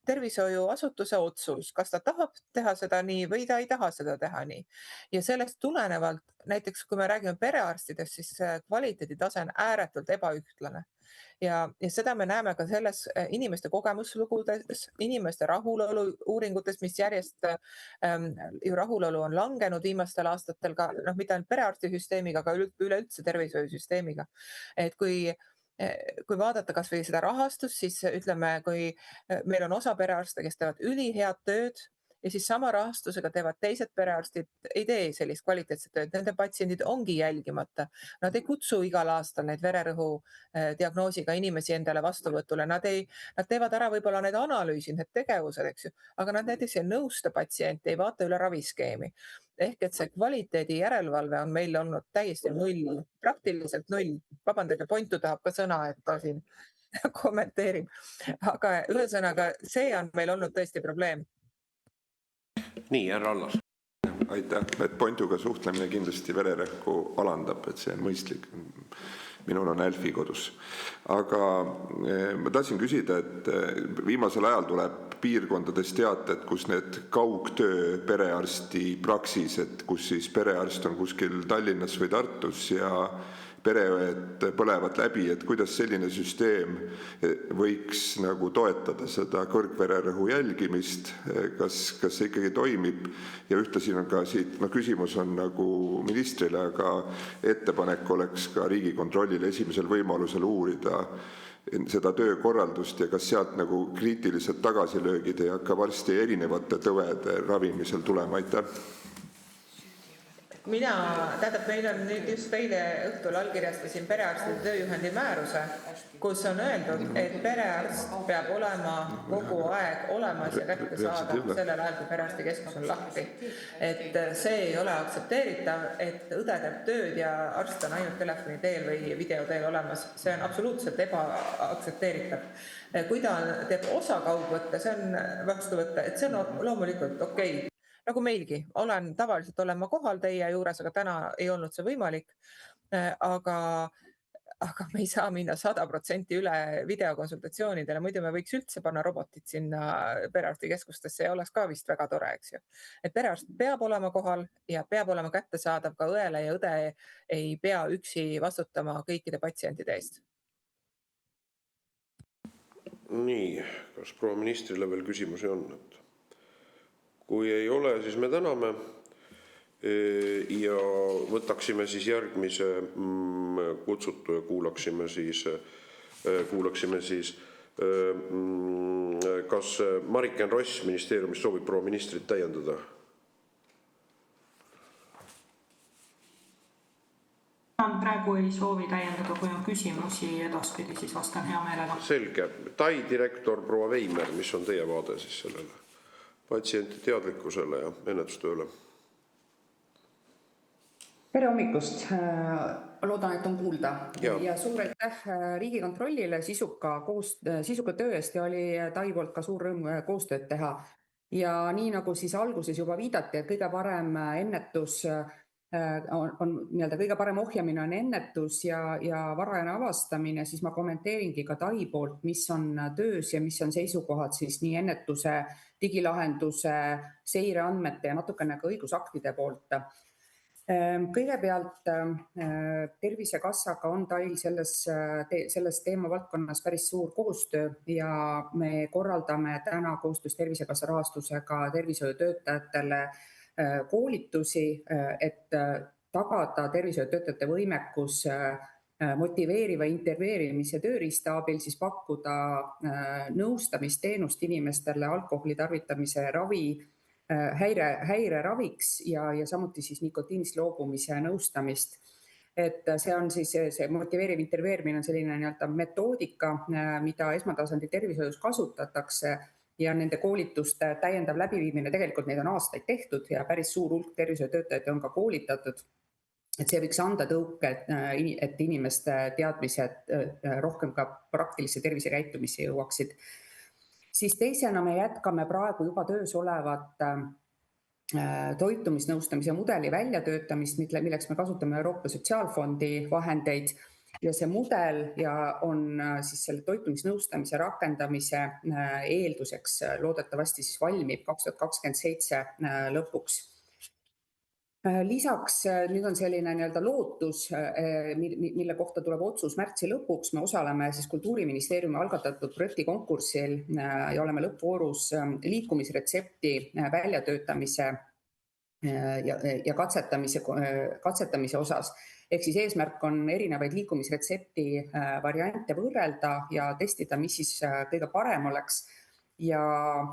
tervishoiuasutuse otsus, kas ta tahab teha seda nii või ta ei taha seda teha nii. Ja sellest tulenevalt, näiteks kui me räägime perearstidest, siis kvaliteeditase on ääretult ebaühtlane. Ja seda me näeme ka selles inimeste kogemuslugudes, inimeste rahulolu uuringutes, mis järjest ju rahulolu on langenud viimastel aastatel ka, mitte ainult perearstisüsteemiga, aga üleüldse tervishoiusüsteemiga. Et kui vaadata kas või seda rahastust, siis ütleme, kui meil on osa perearste, kes teevad ülihead tööd ja siis sama rahastusega teevad teised perearstid, ei tee sellist kvaliteetset tööd, nende patsiendid ongi jälgimata. Nad ei kutsu igal aastal neid vererõhu diagnoosiga inimesi endale vastuvõtule, nad teevad ära võib-olla need analüüsid, need tegevused, eks ju, aga nad näiteks ei nõusta patsiente, ei vaata üle raviskeemi. Ehk et see kvaliteedi järelevalve on meil olnud täiesti null, praktiliselt null. Vabandage, Pointu tahab ka sõna, et ta siin kommenteerib. Aga ühesõnaga, see on meil olnud tõesti probleem. Nii, härra Allas. Aitäh, et Pointuga suhtlemine kindlasti vererõhku alandab, et see on mõistlik. Minul on Elfi kodus. Aga ma tahtsin küsida, et viimasel ajal tuleb piirkondades teated, kus need kaugtöö perearsti praksised, kus siis perearst on kuskil Tallinnas või Tartus ja pereõed põlevad läbi, et kuidas selline süsteem võiks nagu toetada seda kõrgvererõhu jälgimist, kas see ikkagi toimib ja ühtlasi on ka siit, küsimus on nagu ministrile, aga ettepanek oleks ka Riigikontrollile esimesel võimalusel uurida seda töökorraldust ja kas sealt nagu kriitilised tagasilöögid ei hakka varsti erinevate tõvede ravimisel tulema, aitäh. Meil on nüüd just eile õhtul allkirjastasin perearstide tööjuhendi määruse, kus on öeldud, et perearst peab olema kogu aeg olemas ja kättesaadav sellel ajal, kui perearstikeskus on lahti. Et see ei ole aktsepteeritav, et õde teeb tööd ja arst on ainult telefoni teel või video teel olemas. See on absoluutselt ebaaktsepteeritav. Kui ta teeb osa kaugvõtte, see on vastu võtta, et see on loomulikult okei. Nagu meilgi, tavaliselt olen ma kohal teie juures, aga täna ei olnud see võimalik, aga me ei saa minna 100% üle videokonsultatsioonidele, muidu me võiks üldse panna robotid sinna perearstikeskustesse ja oleks ka vist väga tore, eks ju. Et perearst peab olema kohal ja peab olema kättesaadav ka õele ja õde ei pea üksi vastutama kõikide patsientide eest. Nii, kas proua ministrile veel küsimusi on? Kui ei ole, siis me täname ja võtaksime siis järgmise kutsutu ja kuulaksime siis kas Mariken Ross ministeeriumist soovib proua ministrit täiendada? Praegu ei soovi täiendada, kui on küsimusi edaspidi, siis vastan hea meelega. Selge. Tai direktor proua Veimer, mis on teie vaade siis sellele? Patsienti teadlikkusele ja ennetustööle. Tere hommikust, loodan, et on kuulda. Ja suur aitäh Riigikontrollile sisuka töö eest ja oli Tai poolt ka suur rõõm koostööd teha. Ja nii nagu siis alguses juba viidati, et kõige parem ennetus kõige parem ohjamine on ennetus ja varajane avastamine, siis ma kommenteeringi ka Tai poolt, mis on töös ja mis on seisukohad siis nii ennetuse, digilahenduse, seireandmete ja natukene ka õigusaktide poolt. Kõigepealt Tervisekassaga on Tail selles teemavaldkonnas päris suur koostöö ja me korraldame täna koostöös Tervisekassa rahastusega tervishoiutöötajatele koolitusi, et tagada tervishoiutöötajate võimekus motiveeriva intervjueerimise tööriista abil siis pakkuda nõustamisteenust inimestele alkoholi tarvitamise ravi, häireraviks ja samuti siis nikotiinist loobumise nõustamist. et see on siis see motiveeriv intervjueerimine on selline nii-öelda metoodika, mida esmatasandi tervishoius kasutatakse ja nende koolituste täiendav läbiviimine, tegelikult neid on aastaid tehtud ja päris suur hulk tervishoiutöötajaid on ka koolitatud. Et see võiks anda tõuke, et inimeste teadmised rohkem ka praktilise tervisekäitumisse jõuaksid. Siis teisena me jätkame praegu juba töös olevat toitumisnõustamise mudeli väljatöötamist, milleks me kasutame Euroopa Sotsiaalfondi vahendeid. Ja see mudel on siis selle toitumisnõustamise rakendamise eelduseks loodetavasti siis valmib 2027 lõpuks. Lisaks nüüd on selline nii-öelda lootus, mille kohta tuleb otsus märtsi lõpuks. Me osaleme siis Kultuuriministeeriumi algatatud projektikonkursil ja oleme lõppvoorus liikumisretsepti väljatöötamise ja katsetamise osas. Ehk siis eesmärk on erinevaid liikumisretsepti variante võrrelda ja testida, mis siis kõige parem oleks. Ja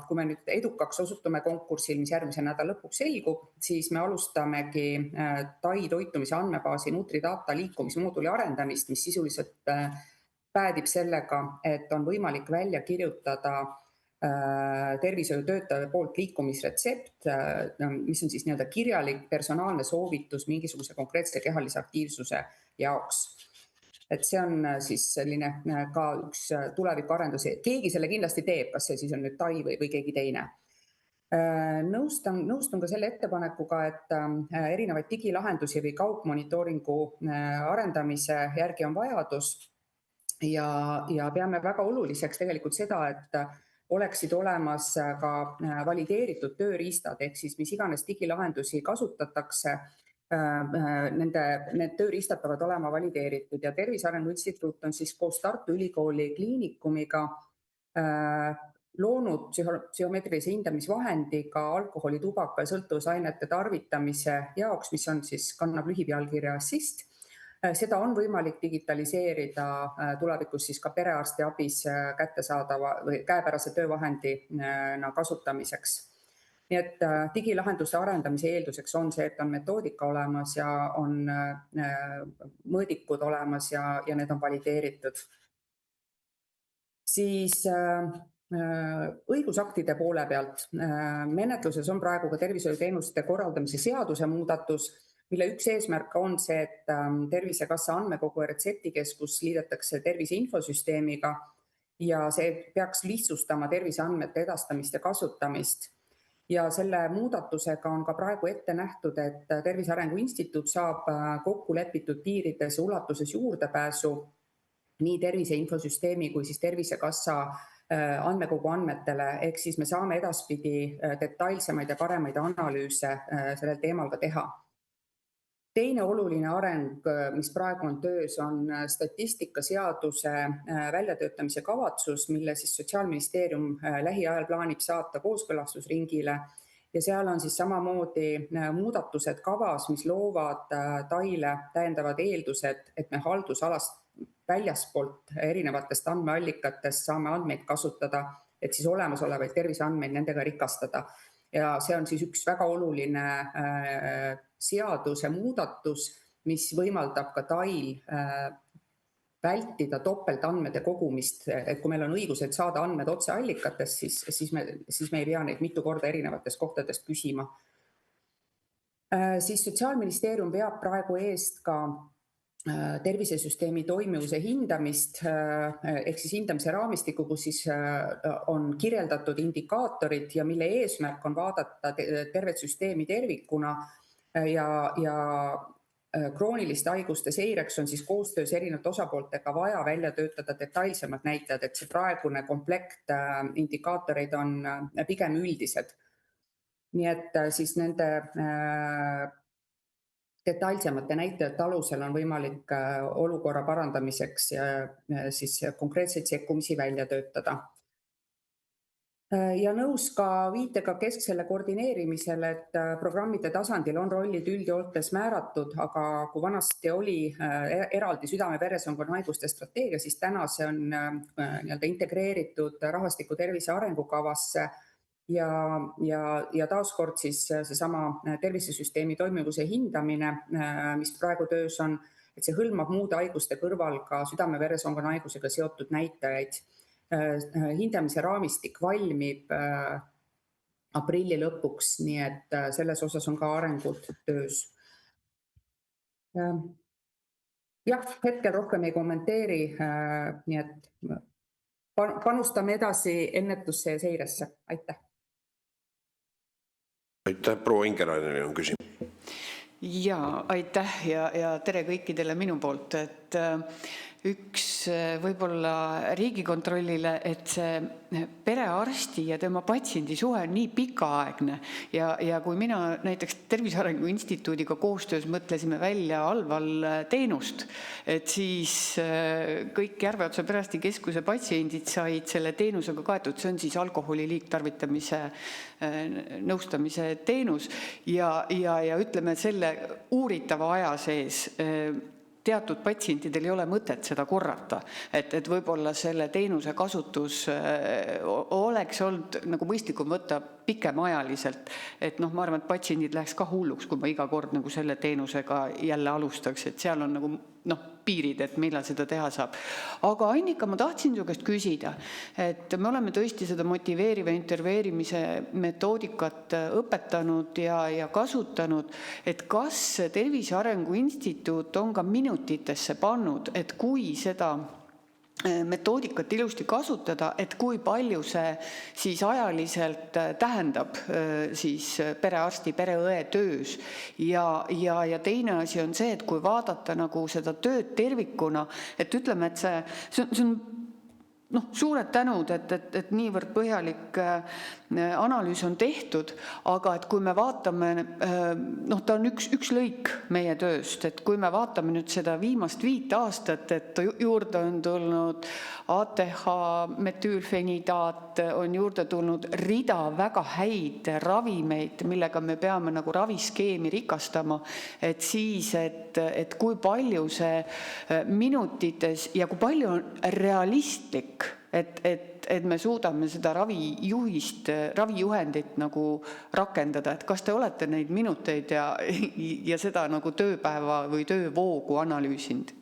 kui me nüüd edukaks osutume konkursil, mis järgmise nädala lõpuks selgub, siis me alustamegi Tai toitumise andmebaasi Nutridata liikumismooduli arendamist, mis sisuliselt päädib sellega, et on võimalik välja kirjutada tervishoiutöötaja poolt liikumisretsept, mis on siis nii-öelda kirjalik personaalne soovitus mingisuguse konkreetse kehalise aktiivsuse jaoks. Et see on siis selline ka üks tulevikuarendus. Keegi selle kindlasti teeb, kas see siis on nüüd Tai või keegi teine. Nõustun ka selle ettepanekuga, et erinevaid digilahendusi või kaugmonitooringu arendamise järgi on vajadus ja peame väga oluliseks tegelikult seda, et oleksid olemas ka valideeritud tööriistad, ehk siis mis iganes digilahendusi kasutatakse, need tööriistad peavad olema valideeritud ja Tervise Arengu Instituut on siis koos Tartu Ülikooli kliinikumiga loonud psühhomeetrilise hindamisvahendi ka alkoholi, tubaka ja sõltuvusainete tarvitamise jaoks, mis on siis kannab lühipealkirja Assist. Seda on võimalik digitaliseerida tulevikus siis ka perearsti abis kättesaadava või käepärase töövahendina kasutamiseks. Nii et digilahenduste arendamise eelduseks on see, et on metoodika olemas ja on mõõdikud olemas ja need on valideeritud. Siis õigusaktide poole pealt menetluses on praegu ka tervishoiuteenuste korraldamise seaduse muudatus, mille üks eesmärk on see, et Tervisekassa andmekogu ja retseptikeskus liidetakse tervise infosüsteemiga ja see peaks lihtsustama terviseandmete edastamist ja kasutamist. Ja selle muudatusega on ka praegu ette nähtud, et Tervise Arengu Instituut saab kokku lepitud piirides ulatuses juurdepääsu nii tervise infosüsteemi kui siis Tervisekassa andmekogu andmetele, ehk siis me saame edaspidi detailsemaid ja paremaid analüüse sellel teemal ka teha. Teine oluline areng, mis praegu on töös, on statistikaseaduse väljatöötamise kavatsus, mille siis Sotsiaalministeerium lähiajal plaanib saata kooskõlastusringile ja seal on siis samamoodi muudatused kavas, mis loovad TAIle täiendavad eeldused, et me haldusalast väljaspoolt erinevatest andmeallikatest saame andmeid kasutada, et siis olemasolevaid terviseandmeid nendega rikastada. Ja see on siis üks väga oluline seaduse muudatus, mis võimaldab ka TAIl vältida topeltandmete kogumist, et kui meil on õigused saada andmed otseallikatest, siis me ei pea neid mitu korda erinevatest kohtadest küsima. Siis Sotsiaalministeerium veab praegu eest ka tervisesüsteemi toimivuse hindamist, ehk siis hindamise raamistiku, kus siis on kirjeldatud indikaatorid ja mille eesmärk on vaadata tervet süsteemi tervikuna ja krooniliste haiguste seireks on siis koostöös erinevate osapooltega vaja välja töötada detailsemad näitajad, et see praegune komplekt indikaatoreid on pigem üldised. Nii et siis nende detailsemate näitajate alusel on võimalik olukorra parandamiseks siis konkreetseid sekkumisi välja töötada. Ja nõus ka viitega kesksele koordineerimisele, et programmide tasandil on rollid üldjoontes määratud, aga kui vanasti oli eraldi südame-veresoonkonna haiguste strateegia, siis täna see on nii-öelda integreeritud rahvastiku tervise arengukavasse ja taaskord siis seesama tervisesüsteemi toimivuse hindamine, mis praegu töös on, et see hõlmab muude haiguste kõrval ka südame-veresoonkonna haigusega seotud näitajaid. Hindamise raamistik valmib aprilli lõpuks, nii et selles osas on ka arengud töös. Jah, hetkel rohkem ei kommenteeri, nii et panustame edasi ennetusse ja seiresse. Aitäh. Aitäh, proua Ingerainenil on küsimus. Ja aitäh ja tere kõikidele minu poolt, et üks võib-olla Riigikontrollile, et see perearsti ja tema patsiendi suhe on nii pikaaegne ja kui mina näiteks Tervise Arengu Instituudiga koostöös mõtlesime välja Alval teenust, et siis kõik Järveotsa perearstikeskuse patsiendid said selle teenusega kaetud, see on siis alkoholi liigtarvitamise nõustamise teenus ja ütleme selle uuritava aja sees teatud patsientidel ei ole mõtet seda korrata, et võib-olla selle teenuse kasutus oleks olnud nagu mõistlikum võtta pikemaajaliselt, et ma arvan, et patsiendid läheks ka hulluks, kui ma iga kord nagu selle teenusega jälle alustaks, et seal on nagu piirid, et millal seda teha saab. Aga Annika, ma tahtsin su käest küsida, et me oleme tõesti seda motiveeriva interveerimise metoodikat õpetanud ja kasutanud, et kas Tervise Arengu Instituut on ka minutitesse pannud, et kui seda metoodikat ilusti kasutada, et kui palju see siis ajaliselt tähendab siis perearsti, pereõe töös ja teine asi on see, et kui vaadata nagu seda tööd tervikuna, et ütleme, et see on suured tänud, et niivõrd põhjalik analüüs on tehtud, aga et kui me vaatame, ta on üks lõik meie tööst, et kui me vaatame nüüd seda viimast 5 aastat, et juurde on tulnud ATH, metüülfenidaat, on juurde tulnud rida väga häid ravimeid, millega me peame nagu raviskeemi rikastama, et siis, et kui palju see minutites ja kui palju on realistlik, et me suudame seda ravijuhendit nagu rakendada, et kas te olete neid minuteid ja seda nagu tööpäeva või töövoogu analüüsinud?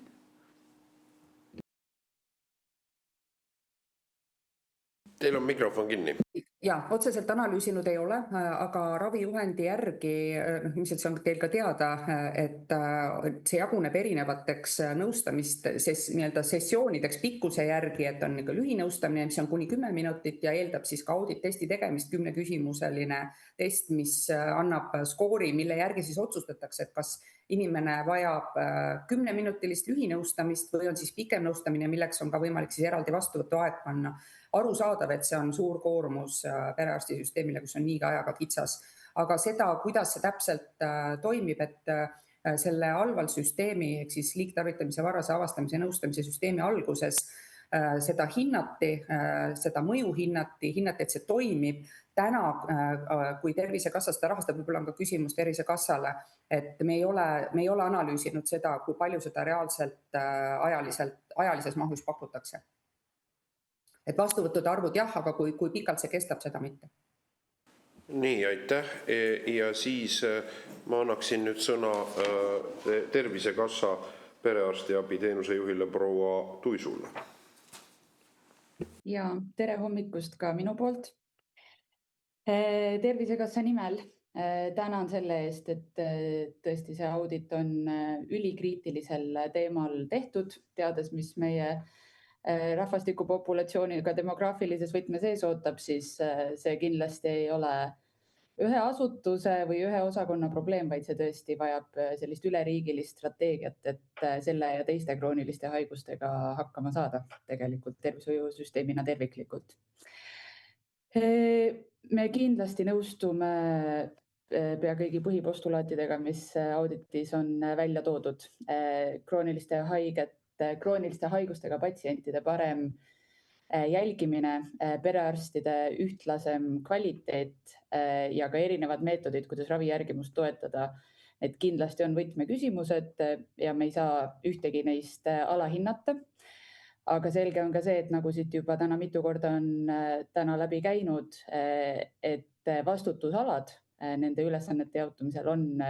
Teil on mikrofon kinni. Ja, otseselt analüüsinud ei ole, aga ravijuhendi järgi, ilmselt see on teil ka teada, et see jaguneb erinevateks sessioonideks pikkuse järgi, et on lühinõustamine, mis on kuni 10 minutit ja eeldab siis ka audit-testi tegemist, 10-küsimuseline test, mis annab skoori, mille järgi siis otsustatakse, et kas inimene vajab 10-minutilist lühinõustamist või on siis pikem nõustamine, milleks on ka võimalik siis eraldi vastuvõtuaeg panna. Arusaadav, et see on suur koormus perearstisüsteemile, kus on niigi ajaga kitsas. Aga seda, kuidas see täpselt toimib, et selle Alval süsteemi, ehk siis liigtarvitamise varase avastamise ja nõustamise süsteemi alguses seda hinnati, seda mõju hinnati, et see toimib. Täna, kui Tervisekassa seda rahastab, võib-olla on ka küsimus Tervisekassale, et me ei ole analüüsinud seda, kui palju seda reaalselt ajalises mahus pakutakse. Et vastuvõttude arvud jah, aga kui pikalt see kestab, seda mitte. Nii, aitäh. Ja siis ma annaksin nüüd sõna Tervisekassa perearstiabi teenuse juhile proua Tuisule. Ja tere hommikust ka minu poolt. Tervisekassa nimel tänan selle eest, et tõesti see audit on ülikriitilisel teemal tehtud, teades, mis meie rahvastikupopulatsiooniga demograafilises võtmes ees ootab, siis see kindlasti ei ole ühe asutuse või ühe osakonna probleem, vaid see tõesti vajab sellist üleriigilist strateegiat, et selle ja teiste krooniliste haigustega hakkama saada tegelikult tervishoiusüsteemina terviklikult. Me kindlasti nõustume pea kõigi põhipostulaatidega, mis auditis on välja toodud. Krooniliste haigustega patsientide parem jälgimine, perearstide ühtlasem kvaliteet ja ka erinevad meetodid, kuidas ravijärgimust toetada. Need kindlasti on võtmeküsimused ja me ei saa ühtegi neist alahinnata. Aga selge on ka see, et nagu siit juba täna mitu korda on täna läbi käinud, et vastutusalad nende ülesannete jaotumisel on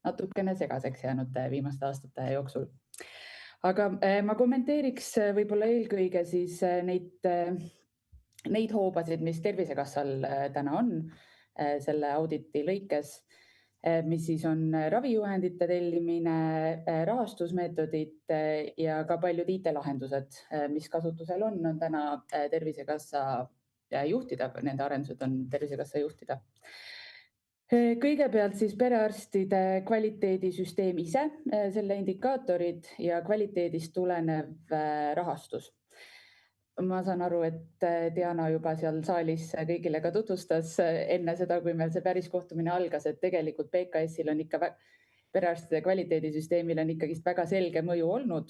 natukene segaseks jäänud viimaste aastate jooksul. Aga ma kommenteeriks võib-olla eelkõige siis neid hoobasid, mis Tervisekassal täna on selle auditi lõikes, mis siis on ravijuhendite tellimine, rahastusmeetodid ja ka paljud IT-lahendused, mis kasutusel on täna Tervisekassa juhtida, nende arendused on Tervisekassa juhtida. Kõigepealt siis perearstide kvaliteedisüsteem ise, selle indikaatorid ja kvaliteedist tulenev rahastus. Ma saan aru, et Diana juba seal saalis kõigile ka tutvustas enne seda, kui meil see päris kohtumine algas, et tegelikult PKS-il on ikka perearstide kvaliteedisüsteemil on ikkagist väga selge mõju olnud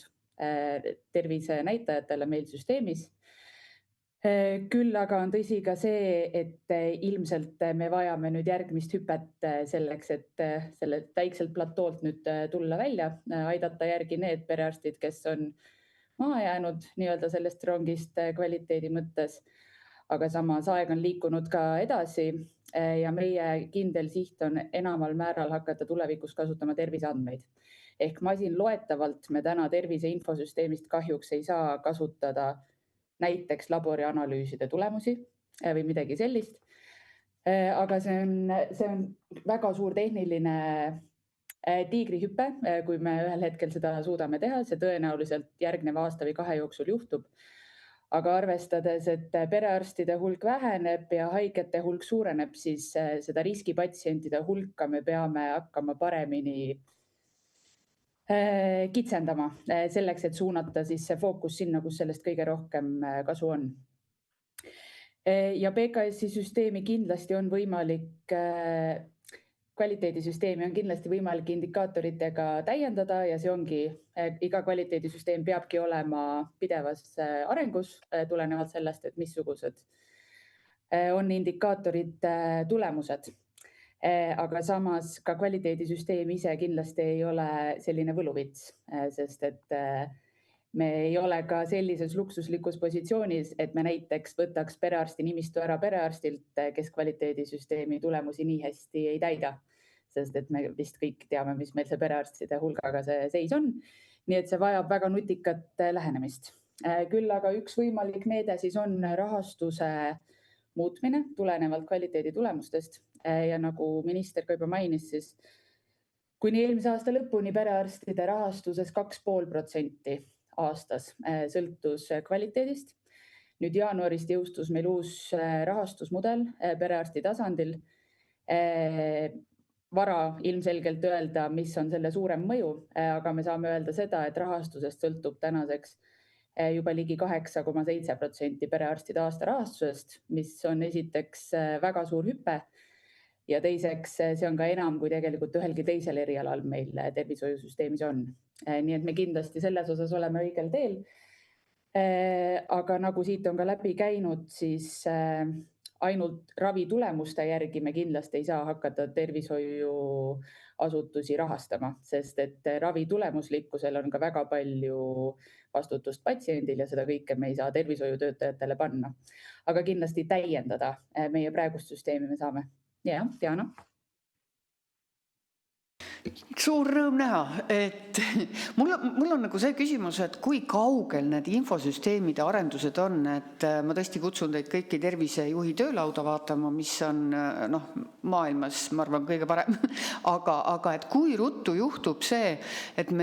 tervise näitajatele meil süsteemis. Küll aga on tõsi ka see, et ilmselt me vajame nüüd järgmist hüpet selleks, et sellelt väikselt platoolt nüüd tulla välja, aidata järgi need perearstid, kes on maha jäänud nii-öelda sellest rongist kvaliteedi mõttes. Aga samas aeg on liikunud ka edasi ja meie kindel siht on enamal määral hakata tulevikus kasutama terviseandmeid. Ehk masinloetavalt me täna tervise infosüsteemist kahjuks ei saa kasutada näiteks laborianalüüside tulemusi või midagi sellist. Aga see on väga suur tehniline tiigrihüpe, kui me ühel hetkel seda suudame teha, see tõenäoliselt järgneva aasta või 2 jooksul juhtub. Aga arvestades, et perearstide hulk väheneb ja haigete hulk suureneb, siis seda riskipatsientide hulka me peame hakkama paremini kitsendama selleks, et suunata siis see fookus sinna, kus sellest kõige rohkem kasu on. Ja PKS-i süsteemi kindlasti on võimalik, kvaliteedisüsteemi on kindlasti võimalik indikaatoritega täiendada ja see ongi, iga kvaliteedisüsteem peabki olema pidevas arengus tulenevalt sellest, et missugused on indikaatorid tulemused. Aga samas ka kvaliteedisüsteem ise kindlasti ei ole selline võluvits, sest et me ei ole ka sellises luksuslikus positsioonis, et me näiteks võtaks perearsti nimistu ära perearstilt, kes kvaliteedisüsteemi tulemusi nii hästi ei täida, sest et me vist kõik teame, mis meil see perearstide hulgaga see seis on. Nii et see vajab väga nutikat lähenemist. Küll aga üks võimalik meede siis on rahastuse muutmine tulenevalt kvaliteedi tulemustest. Ja nagu minister ka juba mainis, siis kuni eelmise aasta lõpuni perearstide rahastuses 2,5% aastas sõltus kvaliteedist. Nüüd jaanuarist jõustus meil uus rahastusmudel perearsti tasandil. Vara ilmselgelt öelda, mis on selle suurem mõju, aga me saame öelda seda, et rahastusest sõltub tänaseks juba ligi 8,7% perearstide aasta rahastusest, mis on esiteks väga suur hüpe. Ja teiseks, see on ka enam, kui tegelikult ühelgi teisel erialal meil tervishoiusüsteemis on. Nii et me kindlasti selles osas oleme õigel teel. Aga nagu siit on ka läbi käinud, siis ainult ravitulemuste järgi me kindlasti ei saa hakata tervishoiuasutusi rahastama, sest et ravitulemuslikkusel on ka väga palju vastutust patsiendil ja seda kõike me ei saa tervishoiutöötajatele panna. Aga kindlasti täiendada meie praegust süsteemi me saame. Ja, Diana. Suur rõõm näha, et mul on nagu see küsimus, et kui kaugel need infosüsteemide arendused on, et ma tõesti kutsun teid kõiki tervisejuhi töölauda vaatama, mis on maailmas, ma arvan, kõige parem, aga et kui ruttu juhtub see, et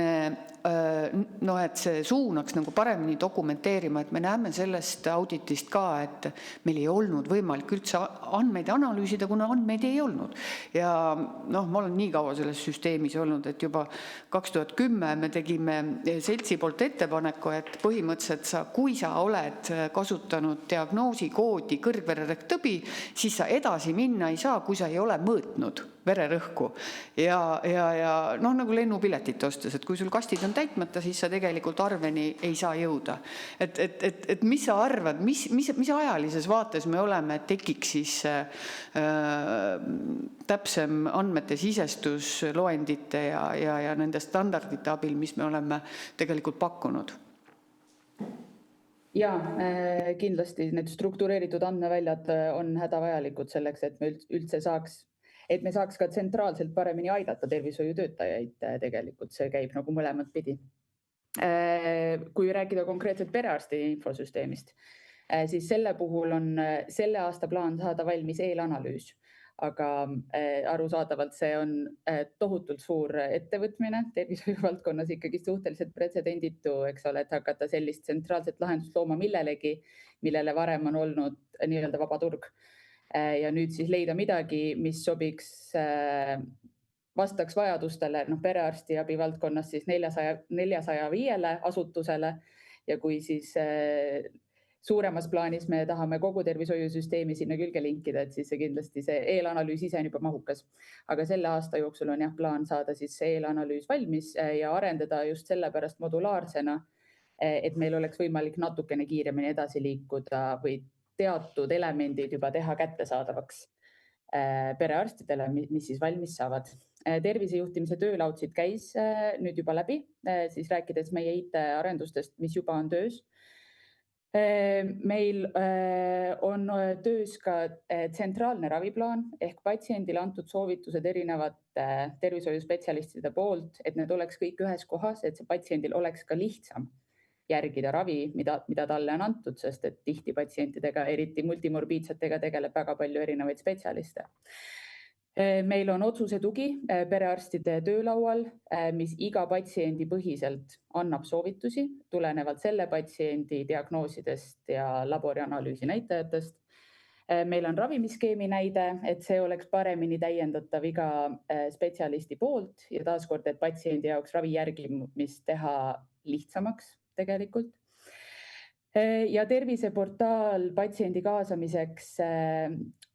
et see suunaks nagu paremini dokumenteerima, et me näeme sellest auditist ka, et meil ei olnud võimalik üldse andmeid analüüsida, kuna andmeid ei olnud. Ja ma olen nii kaua selles süsteemis olnud, et juba 2010 me tegime seltsi poolt ettepaneku, et põhimõtteliselt kui sa oled kasutanud diagnoosikoodi kõrgvererekktõbi, siis sa edasi minna ei saa, kui sa ei ole mõõtnud vererõhku. Ja nagu lennupiletit ostes, et kui sul kastid on täitmata, siis sa tegelikult arveni ei saa jõuda. Et mis sa arvad, mis ajalises vaates me oleme, et tekiks siis täpsem andmete sisestus loendite ja nende standardite abil, mis me oleme tegelikult pakkunud? Ja kindlasti need struktureeritud andmeväljad on hädavajalikud selleks, et me üldse saaks et me saaks ka tsentraalselt paremini aidata tervishoiutöötajaid tegelikult, see käib nagu mõlemat pidi. Kui rääkida konkreetselt perearsti infosüsteemist, siis selle puhul on selle aasta plaan saada valmis eelanalüüs, aga arusaadavalt see on tohutult suur ettevõtmine tervishoiu valdkonnas ikkagi suhteliselt pretsedenditu, eks ole, et hakata sellist tsentraalset lahendust looma millelegi, millele varem on olnud nii-öelda vaba turg. Ja nüüd siis leida midagi, mis sobiks, vastaks vajadustele perearstiabi valdkonnas siis 405 asutusele ja kui siis suuremas plaanis me tahame kogu tervishoiusüsteemi sinna külge linkida, et siis see kindlasti see eelanalüüs ise on juba mahukas. Aga selle aasta jooksul on plaan saada siis see eelanalüüs valmis ja arendada just sellepärast modulaarsena, et meil oleks võimalik natukene kiiremini edasi liikuda või teatud elemendid juba teha kättesaadavaks perearstidele, mis siis valmis saavad. Tervisejuhtimise töölaudsid käis nüüd juba läbi, siis rääkides meie IT-arendustest, mis juba on töös. Meil on töös ka tsentraalne raviplaan ehk patsiendile antud soovitused erinevate tervishoiuspetsialistide poolt, et need oleks kõik ühes kohas, et see patsiendil oleks ka lihtsam järgida ravi, mida talle on antud, sest et tihti patsientidega, eriti multimorbiidsetega tegeleb väga palju erinevaid spetsialiste. Meil on otsuse tugi perearstide töölaual, mis iga patsiendi põhiselt annab soovitusi tulenevalt selle patsiendi diagnoosidest ja laborianalüüsi näitajatest. Meil on ravimiskeemi näide, et see oleks paremini täiendatav iga spetsialisti poolt ja taaskord, et patsiendi jaoks ravi järgimist teha lihtsamaks tegelikult. Ja terviseportaal patsiendi kaasamiseks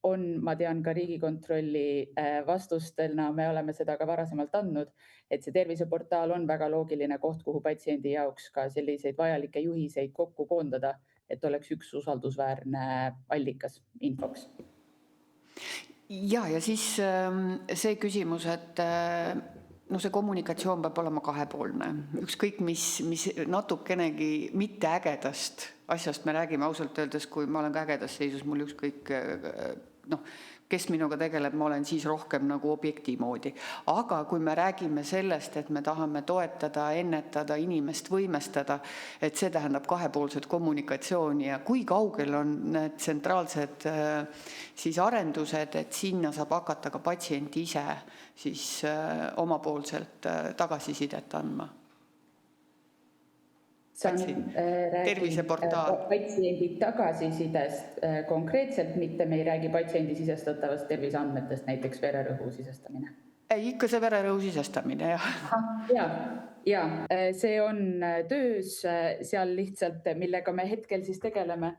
on, ma tean ka Riigikontrolli vastustena, me oleme seda ka varasemalt andnud, et see terviseportaal on väga loogiline koht, kuhu patsiendi jaoks ka selliseid vajalikke juhiseid kokku koondada, et oleks üks usaldusväärne allikas infoks. Ja siis see küsimus, et see kommunikatsioon peab olema kahepoolne. Ükskõik, mis natukenegi mitte ägedast asjast me räägime ausalt öeldes, kui ma olen ka ägedas seisus, mul ükskõik, kes minuga tegeleb, ma olen siis rohkem nagu objekti moodi. Aga kui me räägime sellest, et me tahame toetada, ennetada, inimest võimestada, et see tähendab kahepoolset kommunikatsiooni ja kui kaugel on need tsentraalsed siis arendused, et sinna saab hakata ka patsient ise siis omapoolselt tagasisidet andma. Terviseportaal. Patsiendi tagasisidest konkreetselt, mitte me ei räägi patsiendi sisestatavast terviseandmetest, näiteks vererõhu sisestamine. Ikka see vererõhu sisestamine, jah. Ja, see on töös seal lihtsalt, millega me hetkel siis tegeleme,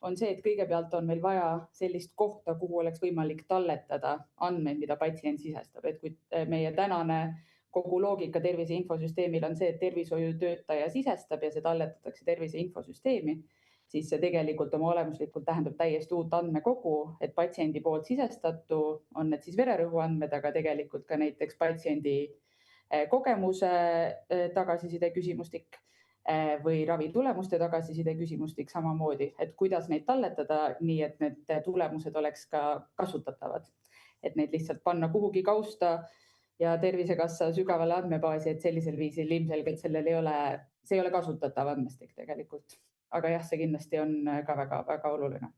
on see, et kõigepealt on meil vaja sellist kohta, kuhu oleks võimalik talletada andmeid, mida patsient sisestab. Et kui meie tänane kogu loogika tervise infosüsteemil on see, et tervishoiutöötaja sisestab ja see talletatakse tervise infosüsteemi, siis see tegelikult oma olemuslikult tähendab täiesti uut andmekogu, et patsiendi poolt sisestatu on need siis vererõhu andmed, aga tegelikult ka näiteks patsiendi kogemuse tagasiside küsimustik või ravitulemuste tagasiside küsimustik samamoodi, et kuidas neid talletada nii, et need tulemused oleks ka kasutatavad, et neid lihtsalt panna kuhugi kausta ja Tervisekassa sügavale andmebaasi, et sellisel viisil ilmselgelt see ei ole kasutatav andmestik tegelikult. Aga jah, see kindlasti on ka väga oluline.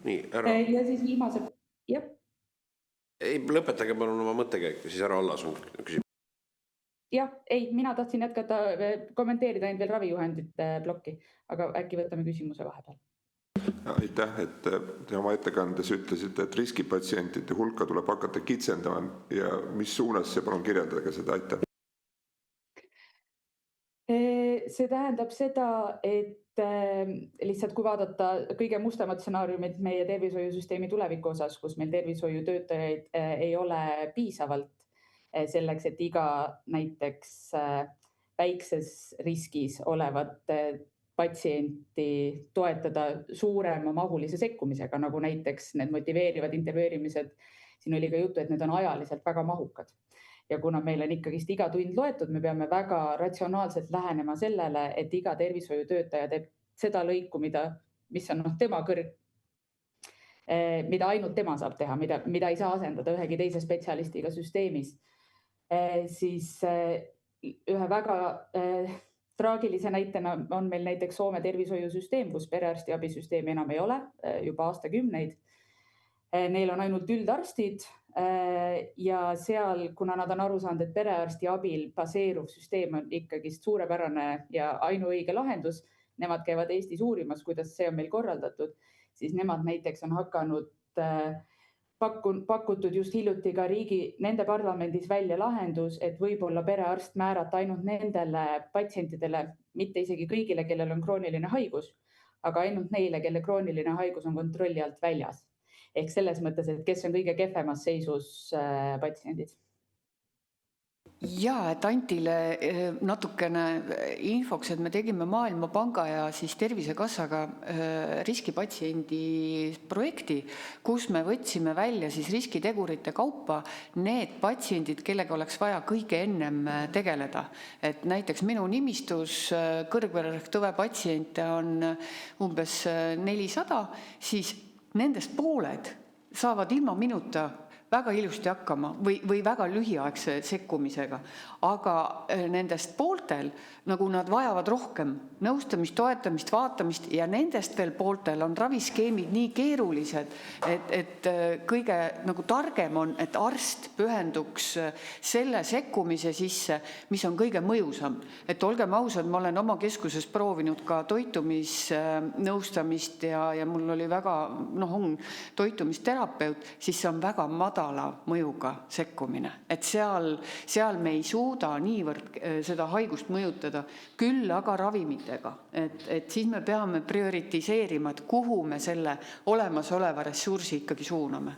Nii, ära. Ja siis viimase... Ei, lõpetage palun oma mõttekäiku, siis ära Allas on küsimus. Jah, ei, mina tahtsin jätkata, kommenteerida ainult veel ravijuhendite plokki, aga äkki võtame küsimuse vahepeal. Aitäh, et te oma ettekandes ütlesite, et riskipatsientide hulka tuleb hakata kitsendama ja mis suunas see, palun kirjeldage seda, aitäh. See tähendab seda, et lihtsalt kui vaadata kõige mustemad stsenaariumid meie tervishoiusüsteemi tuleviku osas, kus meil tervishoiutöötajaid ei ole piisavalt selleks, et iga näiteks väikses riskis olevat patsienti toetada suurema mahulise sekkumisega, nagu näiteks need motiveerivad intervjueerimised. Siin oli ka juttu, et need on ajaliselt väga mahukad. Ja kuna meil on ikkagist iga tund loetud, me peame väga ratsionaalselt lähenema sellele, et iga tervishoiutöötaja teeb seda lõiku, mis on tema mida ainult tema saab teha, mida ei saa asendada ühegi teise spetsialistiga süsteemis, siis ühe väga traagilise näitena on meil näiteks Soome tervishoiusüsteem, kus perearstiabisüsteemi enam ei ole juba aastakümneid. Neil on ainult üldarstid ja seal, kuna nad on aru saanud, et perearsti abil baseeruv süsteem on ikkagi suurepärane ja ainuõige lahendus, nemad käivad Eestis uurimas, kuidas see on meil korraldatud, siis nemad näiteks on hakanud pakutud just hiljuti ka nende parlamendis välja lahendus, et võib-olla perearst määrata ainult nendele patsientidele, mitte isegi kõigile, kellel on krooniline haigus, aga ainult neile, kelle krooniline haigus on kontrolli alt väljas. Ehk selles mõttes, et kes on kõige kehvemas seisus patsiendid. Ja, et Antile natukene infoks, et me tegime Maailmapanga ja siis Tervisekassaga riskipatsiendi projekti, kus me võtsime välja siis riskitegurite kaupa need patsiendid, kellega oleks vaja kõige ennem tegeleda. Et näiteks minu nimistus kõrgvererähktõve patsiente on umbes 400, siis nendest pooled saavad ilma minuta väga ilusti hakkama või väga lühiaegse sekkumisega, aga nendest pooltel, nagu nad vajavad rohkem nõustamist, toetamist, vaatamist ja nendest veel pooltel on raviskeemid nii keerulised, et kõige nagu targem on, et arst pühenduks selle sekkumise sisse, mis on kõige mõjusam. Et olgem ausad, ma olen oma keskuses proovinud ka toitumisnõustamist ja mul oli väga, on toitumisterapeut, siis see on väga madala mõjuga sekkumine. Et seal me ei suuda niivõrd seda haigust mõjutada, küll aga ravimitega. Et siis me peame prioritiseerima, et kuhu me selle olemasoleva ressursi ikkagi suuname.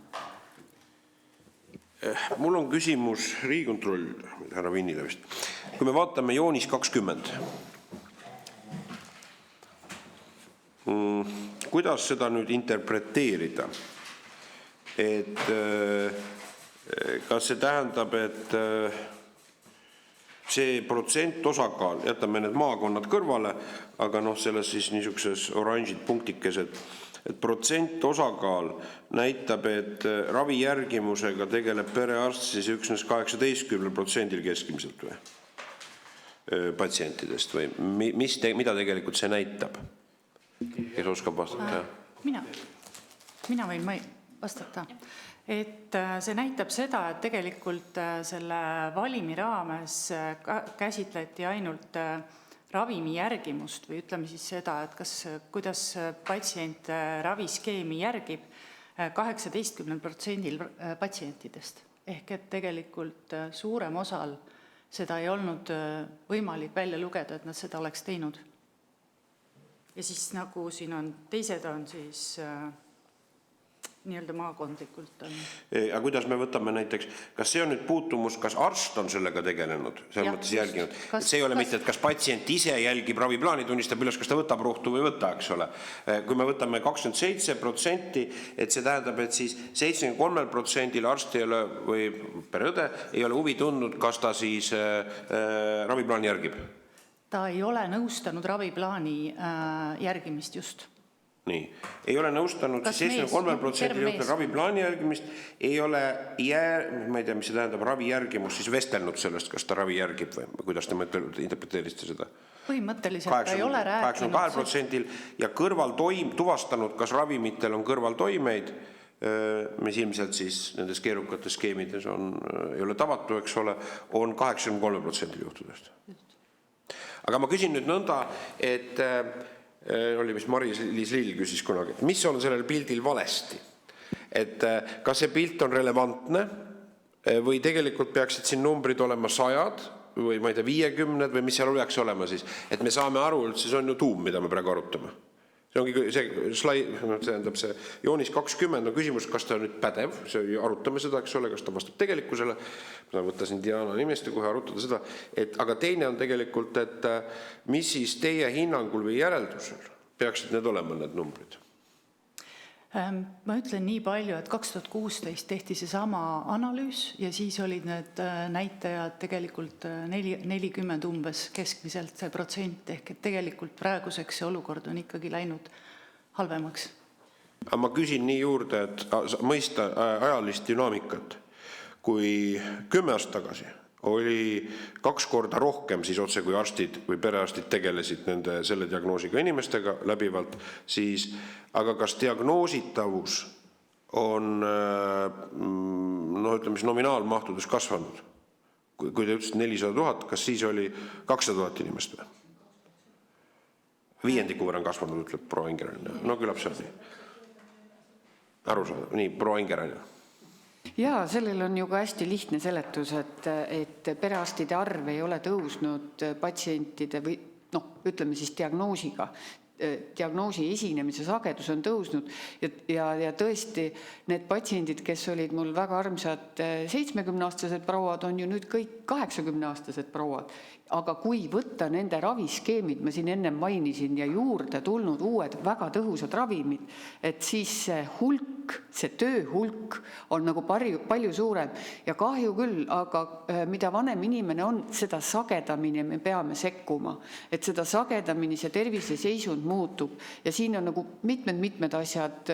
Mul on küsimus Riigikontroll, härra Vinnile vist. Kui me vaatame joonis 20, kuidas seda nüüd interpreteerida? Et kas see tähendab, et see protsent osakaal, jätame need maakonnad kõrvale, aga selles siis niisuguses oranžid punktikesed, et protsent osakaal näitab, et ravijärgimusega tegeleb perearst siis üksnes 18% keskmiselt või patsientidest või mida tegelikult see näitab? Kes oskab vastata? Mina võin vastata. Et see näitab seda, et tegelikult selle valimi raames käsitleti ainult ravimi järgimust või ütleme siis seda, et kuidas patsient raviskeemi järgib 18% patsientidest. Ehk et tegelikult suurem osal seda ei olnud võimalik välja lugeda, et nad seda oleks teinud. Ja siis nagu siin on, teised on siis nii-öelda maakondlikult. Aga kuidas me võtame näiteks, kas see on nüüd puutumus, kas arst on sellega tegelenud, selles mõttes jälginud? Et see ei ole mitte, et kas patsient ise jälgib raviplaani, tunnistab üles, kas ta võtab rohtu või võtta, eks ole. Kui me võtame 27%, et see tähendab, et siis 73% arsti või pereõde ei ole huvi tundnud, kas ta siis raviplaani järgib? Ta ei ole nõustanud raviplaani järgimist just. Nii. Ei ole nõustanud 73% juhtel raviplaani jälgimist, ei ole ma ei tea, mis see tähendab ravi järgimus, siis vestelnud sellest, kas ta ravi järgib või kuidas te interpreteeriste seda? Põhimõtteliselt ta ei ole rääkinud. 82% ja tuvastanud, kas ravimitel on kõrvaltoimeid, mis ilmselt siis nendes keerukates skeemides ei ole tavatu, eks ole, on 83% juhtudest. Aga ma küsin nüüd nõnda, et oli vist Mari-Liis Lill küsis kunagi, et mis on sellel pildil valesti? Et kas see pilt on relevantne või tegelikult peaksid siin numbrid olema 100 või ma ei tea 50 või mis seal oleks olema siis, et me saame aru üldse, see on ju tuum, mida me praegu arutame. See ongi see slaid, tähendab see joonis 20 on küsimus, kas ta on nüüd pädev, arutame seda, eks ole, kas ta vastab tegelikkusele, ma saan võtta siin Diana nimest ja kohe arutada seda, aga teine on tegelikult, et mis siis teie hinnangul või järeldusel peaksid need olema need numbrid? Ma ütlen nii palju, et 2016 tehti seesama analüüs ja siis olid need näitajad tegelikult 40 umbes keskmiselt see protsent ehk et tegelikult praeguseks see olukord on ikkagi läinud halvemaks. Aga ma küsin nii juurde, et mõista ajalist dünaamikat. Kui 10 aastat tagasi oli 2 korda rohkem siis otse kui arstid või perearstid tegelesid selle diagnoosiga inimestega läbivalt, siis aga kas diagnoositavus on ütleme nominaalmahtudes kasvanud? Kui te ütlesite 400 000, kas siis oli 200 000 inimest või? Viiendiku võrra on kasvanud, ütleb proua Ingerainen. No küllap see on nii. Aru saada. Nii, proua Ingerainen. Jaa, sellel on ju ka hästi lihtne seletus, et perearstide arv ei ole tõusnud patsientide või ütleme siis diagnoosi esinemise sagedus on tõusnud ja tõesti need patsiendid, kes olid mul väga armsad 70-aastased prouad, on ju nüüd kõik 80-aastased prouad. Aga kui võtta nende raviskeemid, ma siin enne mainisin, ja juurde tulnud uued väga tõhusad ravimid, et siis see töö hulk on nagu palju suurem. Ja kahju küll, aga mida vanem inimene on, seda sagedamini me peame sekkuma. Et seda sagedamini see terviseseisund muutub. Ja siin on nagu mitmed asjad,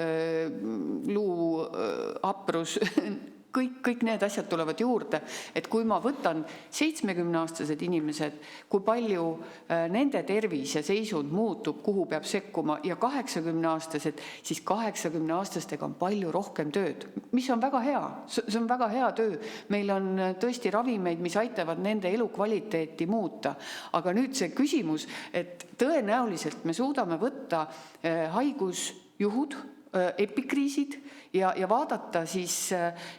luu, haprus, kõik need asjad tulevad juurde, et kui ma võtan 70-aastased inimesed, kui palju nende tervise seisund muutub, kuhu peab sekkuma, ja 80-aastased, siis 80-aastastega on palju rohkem tööd, mis on väga hea. See on väga hea töö. Meil on tõesti ravimeid, mis aitavad nende elukvaliteeti muuta. Aga nüüd see küsimus, et tõenäoliselt me suudame võtta haigusjuhud, epikriisid ja vaadata siis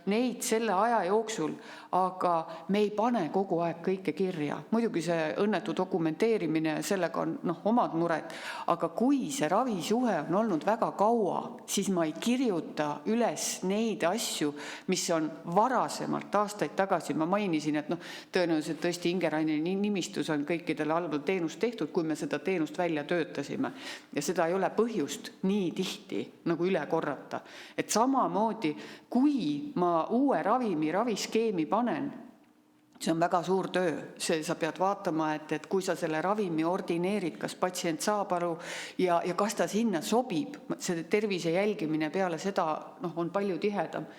neid selle aja jooksul, aga me ei pane kogu aeg kõike kirja. Muidugi see õnnetu dokumenteerimine, sellega on omad mured, aga kui see ravisuhe on olnud väga kaua, siis ma ei kirjuta üles neid asju, mis on varasemalt aastaid tagasi. Ma mainisin, et tõenäoliselt tõesti Ingeraineni nimistus on kõikidele halval teenust tehtud, kui me seda teenust välja töötasime. Ja seda ei ole põhjust nii tihti nagu üle korrata. Et samamoodi, kui ma uue raviskeemi panen, see on väga suur töö. Sa pead vaatama, et kui sa selle ravimi ordineerid, kas patsient saab aru ja kas ta sinna sobib. See tervise jälgimine peale seda on palju tihedam.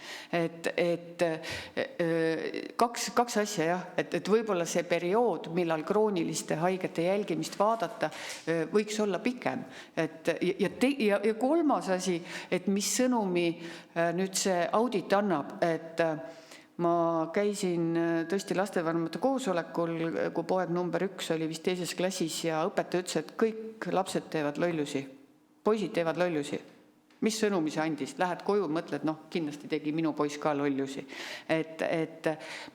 Kaks asja, jah. Et võib-olla see periood, millal krooniliste haigete jälgimist vaadata, võiks olla pikem. Ja kolmas asi, et mis sõnumi nüüd see audit annab, et ma käisin tõesti lastevanemate koosolekul, kui poeg number 1 oli vist 2. klassis ja õpetaja ütles, et kõik lapsed teevad lollusi. Poisid teevad lollusi. Mis sõnumi see andis? Lähed koju, mõtled, kindlasti tegi minu poiss ka lollusi. Et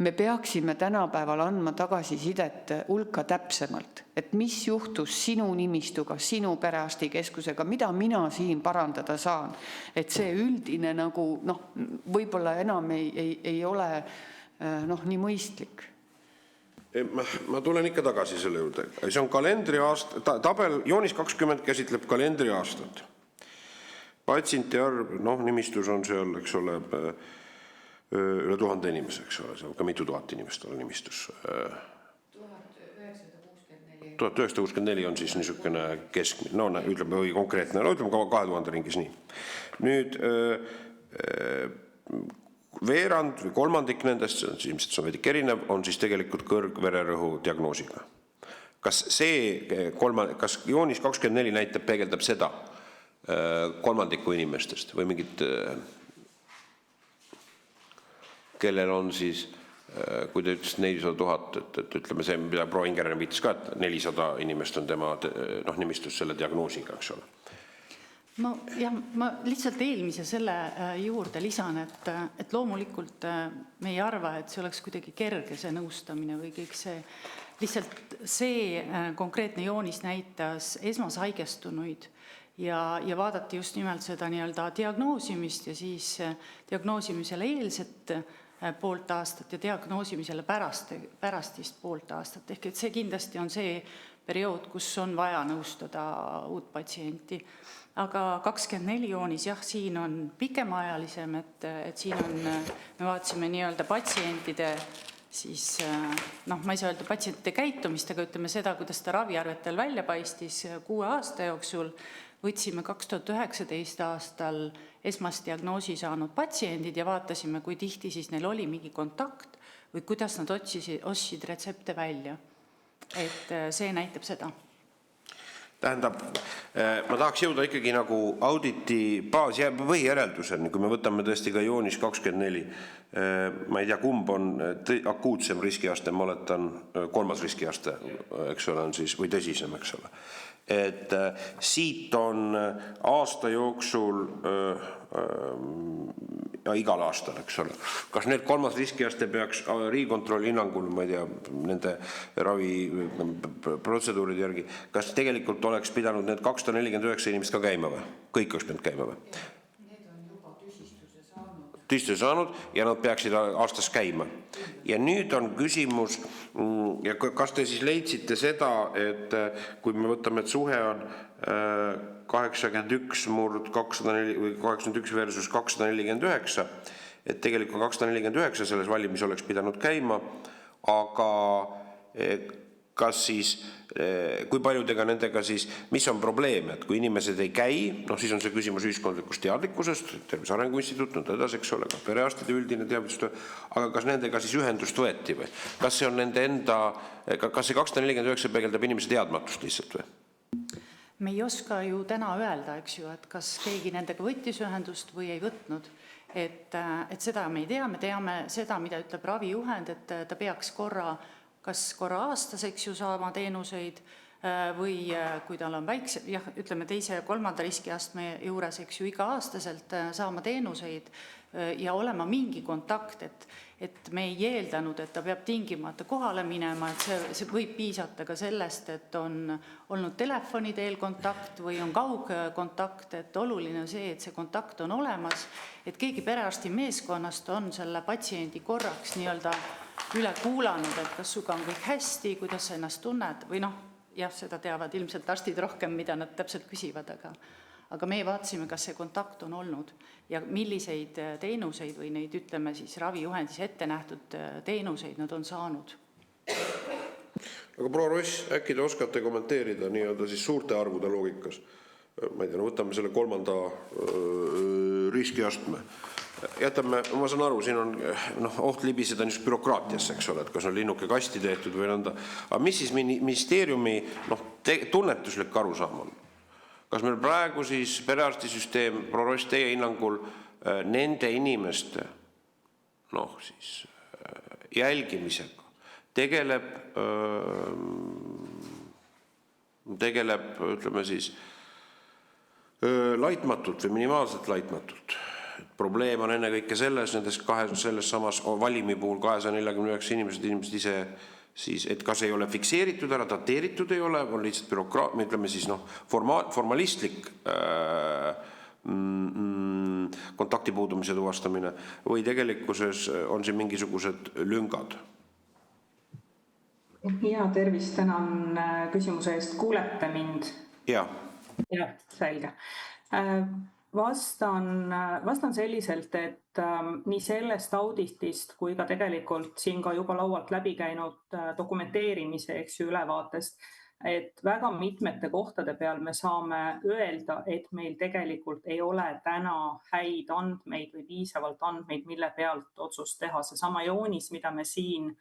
me peaksime tänapäeval andma tagasisidet hulka täpsemalt. Et mis juhtus sinu nimistuga, sinu perearstikeskusega, mida mina siin parandada saan. Et see üldine võib-olla enam ei ole nii mõistlik. Ma tulen ikka tagasi selle juurde. See on kalendriaasta, tabel Joonis 20 käsitleb kalendriaastat. Patsienti arv, nimistus on seal, eks ole, üle 1000 inimese, eks ole, see on ka mitu tuhat inimest on nimistus. 1964 on siis niisugune keskmine, ütleme või konkreetne, ütleme 2000 ringis nii. Nüüd veerand või kolmandik nendest, ilmselt see on veidi erinev, on siis tegelikult kõrgvererõhu diagnoosiga. Kas Joonis 24 näitab, peegeldab seda kolmandiku inimestest või mingid, kellel on siis, kui te ütles 400 000, et ütleme see, mida proua Ingerainen viitas ka, et 400 inimest on tema nimistus selle diagnoosiga, eks ole. Ma lihtsalt eelmise selle juurde lisan, et loomulikult me ei arva, et see oleks kuidagi kerge see nõustamine või kõik see. Lihtsalt see konkreetne joonis näitas esmashaigestunuid ja vaadati just nimelt seda nii-öelda diagnoosimist ja siis diagnoosimisele eelset poolt aastat ja diagnoosimisele pärastist poolt aastat. Ehk et see kindlasti on see periood, kus on vaja nõustada uut patsienti. Aga 24 joonis, jah, siin on pikemaajalisem, et siin on, me vaatasime nii-öelda patsientide siis, ma ei saa öelda patsientide käitumist, aga ütleme seda, kuidas ta raviarvetel välja paistis 6 aasta jooksul. võtsime 2019 aastal esmast diagnoosi saanud patsiendid ja vaatasime, kui tihti siis neil oli mingi kontakt või kuidas nad ostsid retsepte välja. Et see näitab seda. Tähendab, ma tahaks jõuda ikkagi nagu auditi põhijärelduseni, kui me võtame tõesti ka joonis 24. Ma ei tea, kumb on akuutsem riskiaste, ma oletan 3. riskiaste, eks ole, on siis, või tõsisem, eks ole. Et siit on aasta jooksul ja igal aastal, eks ole. Kas need 3. riskiaste peaks Riigikontrolli hinnangul, ma ei tea, nende ravi protseduuride järgi, kas tegelikult oleks pidanud need 249 inimest ka käima või? Kõik oleks pidanud käima või? Need on juba tühistuse saanud ja nad peaksid aastas käima. Ja nüüd on küsimus, ja kas te siis leidsite seda, et kui me võtame, et suhe on 81 murd 204 või 81 versus 249, et tegelikult 249 selles valimis oleks pidanud käima, aga kas siis, kui paljudega nendega siis, mis on probleem, et kui inimesed ei käi, siis on see küsimus ühiskondlikust teadlikkusest, Tervise Arengu Instituut, edasi, eks ole, ka perearstide üldine teadlikkus, aga kas nendega siis ühendust võeti või? Kas see on nende enda, kas see 249 peegeldab inimese teadmatust lihtsalt või? Me ei oska ju täna öelda, eks ju, et kas keegi nendega võttis ühendust või ei võtnud. Et seda me ei tea, me teame seda, mida ütleb ravijuhend, et ta peaks kas korra aastas, eks ju, saama teenuseid või kui tal on väikse, ütleme 2. ja 3. riskiastme juures, eks ju, iga-aastaselt saama teenuseid ja olema mingi kontakt, et me ei eeldanud, et ta peab tingimata kohale minema, et see võib piisata ka sellest, et on olnud telefoni teel kontakt või on kaugkontakt, et oluline on see, et see kontakt on olemas, et keegi perearsti meeskonnast on selle patsiendi korraks nii-öelda üle kuulanud, et kas suga on kõik hästi, kuidas sa ennast tunned või seda teavad ilmselt arstid rohkem, mida nad täpselt küsivad, aga me vaatasime, kas see kontakt on olnud ja milliseid teenuseid või neid, ütleme siis ravijuhendis ette nähtud teenuseid nad on saanud. Aga proua Ross, äkki te oskate kommenteerida nii-öelda siis suurte arvude loogikas? Ma ei tea, võtame selle 3. riskiastme. Jätame, ma saan aru, siin on oht libiseda niisugust bürokraatiasse, eks ole, et kas on linnuke kasti tehtud või nõnda. Aga mis siis ministeeriumi tunnetuslik arusaam on? Kas meil praegu siis perearstisüsteem, proua Ross, teie hinnangul nende inimeste jälgimisega tegeleb, ütleme siis, laitmatult või minimaalselt laitmatult? Probleem on ennekõike selles samas valimi puhul 249 inimesed ise siis, et kas ei ole fikseeritud ära, dateeritud ei ole, on lihtsalt ütleme siis formalistlik kontakti puudumise tuvastamine või tegelikkuses on siin mingisugused lüngad? Ja tervist, tänan küsimuse eest. Kuulete mind? Ja, selge. Vastan selliselt, et nii sellest auditist kui ka tegelikult siin ka juba laualt läbi käinud dokumenteerimise ülevaatest, et väga mitmete kohtade peal me saame öelda, et meil tegelikult ei ole täna häid andmeid või piisavalt andmeid, mille pealt otsust teha. Seesama joonis, mida me siin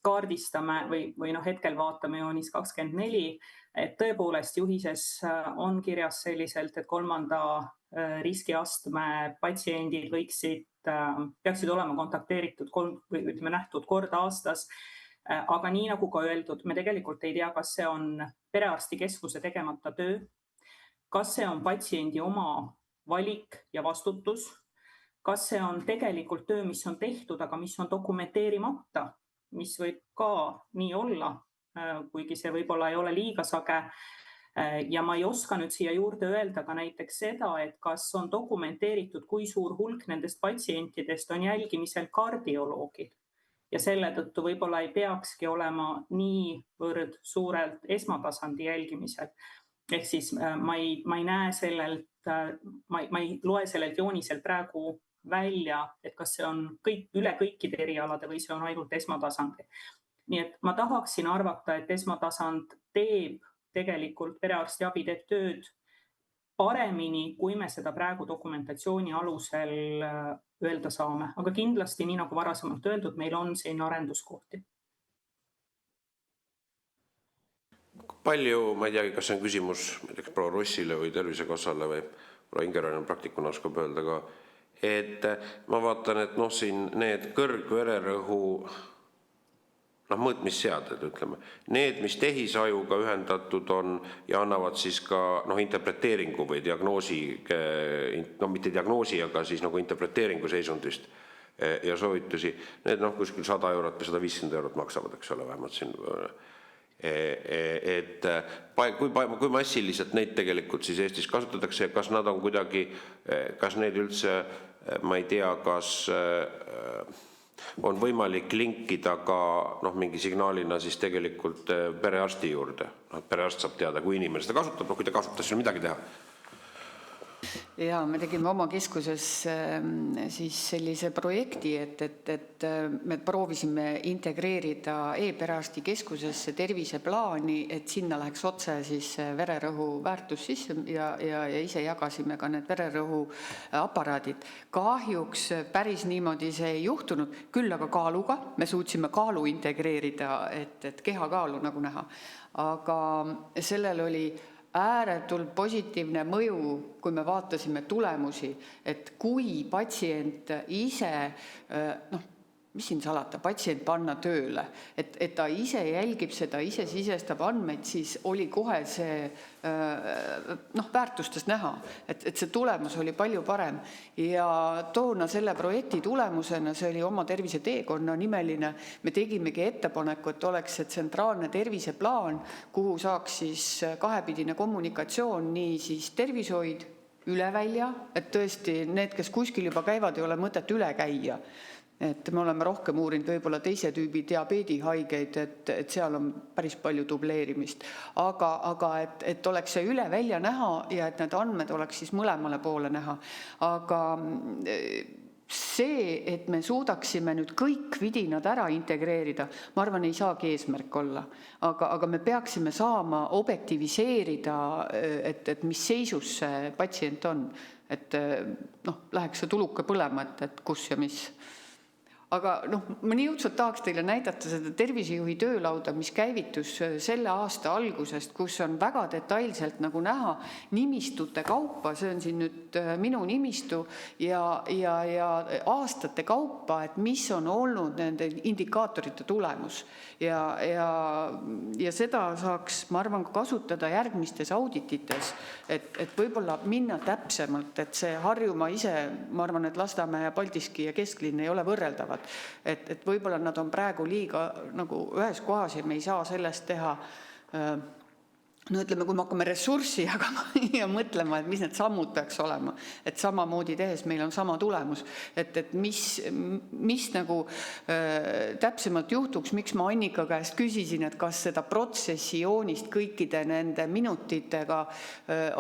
kaardistame või hetkel vaatame joonis 24, et tõepoolest juhises on kirjas selliselt, et 3. riskiastme patsiendid peaksid olema kontakteeritud või ütleme nähtud kord aastas, aga nii nagu ka öeldud, me tegelikult ei tea, kas see on perearstikeskuse tegemata töö, kas see on patsiendi oma valik ja vastutus, kas see on tegelikult töö, mis on tehtud, aga mis on dokumenteerimata, mis võib ka nii olla, kuigi see võib-olla ei ole liiga sage. Ja ma ei oska nüüd siia juurde öelda ka näiteks seda, et kas on dokumenteeritud, kui suur hulk nendest patsientidest on jälgimisel kardioloogid. Ja selle tõttu võib-olla ei peakski olema niivõrd suurelt esmatasandi jälgimisel. Ehk siis ma ei näe ma ei loe sellelt jooniselt praegu välja, et kas see on üle kõikide erialade või see on ainult esmatasandi. Nii et ma tahaksin arvata, et esmatasand teeb tegelikult perearstiabi teeb tööd paremini, kui me seda praegu dokumentatsiooni alusel öelda saame. Aga kindlasti, nii nagu varasemalt öeldud, meil on siin arenduskohti. Palju, ma ei teagi, kas see on küsimus proua Rossile või Tervisekassale või proua Ingerainen praktikuna oskab öelda ka, et ma vaatan, et siin need kõrgvererõhu mõõtmisseaded, ütleme, need, mis tehisajuga ühendatud on ja annavad siis ka interpreteeringu või diagnoosi, mitte diagnoosi, aga siis nagu interpreteeringu seisundist ja soovitusi, need kuskil 100 eurot või 150 eurot maksavad, eks ole, vähemalt siin. Et kui massiliselt neid tegelikult siis Eestis kasutatakse ja kas nad on kuidagi, kas neid üldse, ma ei tea, kas on võimalik linkida ka mingi signaalina siis tegelikult perearsti juurde. Perearst saab teada, kui inimene seda kasutab, kui ta kasutas, siis on midagi teha. Ja me tegime oma keskuses siis sellise projekti, et me proovisime integreerida e-perearsti keskusesse terviseplaani, et sinna läheks otse siis vererõhu väärtus sisse ja ise jagasime ka need vererõhu aparaadid. Kahjuks päris niimoodi see ei juhtunud, küll aga kaaluga. Me suutsime kaalu integreerida, et kehakaalu nagu näha. Aga sellel oli ääretult positiivne mõju, kui me vaatasime tulemusi, et kui patsient ise, mis siin salata, patsient panna tööle, et ta ise jälgib seda, ise sisestab andmeid, siis oli kohe see väärtustes näha, et see tulemus oli palju parem. Ja toona selle projekti tulemusena, see oli oma terviseteekonna nimeline, me tegimegi ettepaneku, et oleks see tsentraalne terviseplaan, kuhu saaks siis kahepidine kommunikatsioon, nii siis tervishoid, üle välja, et tõesti need, kes kuskil juba käivad, ei ole mõtet üle käia. Et me oleme rohkem uurinud võib-olla teise tüübi diabeedihaigeid, et seal on päris palju dubleerimist. Aga et oleks see üle välja näha ja et need andmed oleks siis mõlemale poole näha. Aga see, et me suudaksime nüüd kõik vidinad ära integreerida, ma arvan, ei saagi eesmärk olla. Aga me peaksime saama objektiviseerida, et mis seisus see patsient on. Et läheks see tuluke põlema, et kus ja mis. Aga ma nii õudselt tahaks teile näidata seda tervisejuhi töölauda, mis käivitus selle aasta algusest, kus on väga detailselt nagu näha nimistute kaupa, see on siin nüüd minu nimistu ja aastate kaupa, et mis on olnud nende indikaatorite tulemus. Ja seda saaks, ma arvan, kasutada järgmistes auditites, et võib-olla minna täpsemalt, et see Harjumaa ise, ma arvan, et Lasnamäe ja Paldiski ja Kesklinn ei ole võrreldavad. Et võib-olla nad on praegu liiga nagu ühes kohas ja me ei saa sellest teha, ütleme, kui me hakkame ressurssi jagama ja mõtlema, et mis need sammud peaks olema, et samamoodi tehes meil on sama tulemus, et mis nagu täpsemalt juhtuks, miks ma Annika käest küsisin, et kas seda protsessi joonist kõikide nende minutitega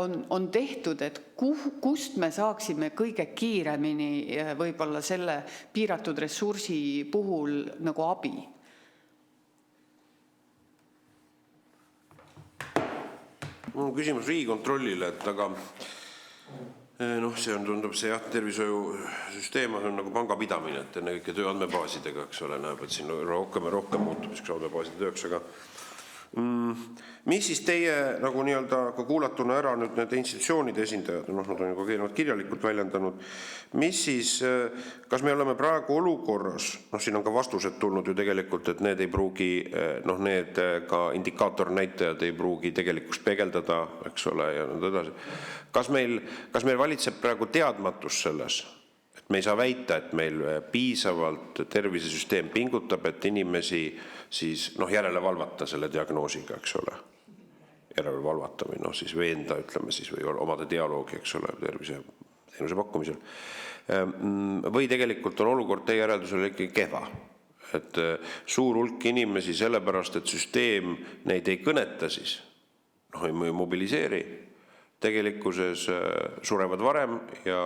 on tehtud, et kust me saaksime kõige kiiremini võib-olla selle piiratud ressursi puhul nagu abi. Küsimus Riigikontrollile, et aga see on, tundub see tervishoiusüsteem on nagu pangapidamine, et enne kõike töö andmebaasidega, eks ole, näeb, et siin rohkem ja rohkem muutub andmebaaside tööks, aga mis siis teie nagu nii-öelda ka kuulatuna ära nüüd need institutsioonide esindajad, nad on juba kirjalikult väljendanud, mis siis, kas me oleme praegu olukorras, siin on ka vastused tulnud ju tegelikult, et need ei pruugi, need ka indikaatornäitajad ei pruugi tegelikkust peegeldada, eks ole, ja nõnda edasi. Kas meil valitseb praegu teadmatus selles, et me ei saa väita, et meil piisavalt tervisesüsteem pingutab, et inimesi siis järele valvata selle diagnoosiga, eks ole, järele valvata või siis veenda, ütleme siis, või omada dialoogi, eks ole, terviseteenuse pakkumisel. Või tegelikult on olukord teie järeldusel ikkagi kehva, et suur hulk inimesi sellepärast, et süsteem neid ei kõneta siis, ei mobiliseeri, tegelikkuses surevad varem ja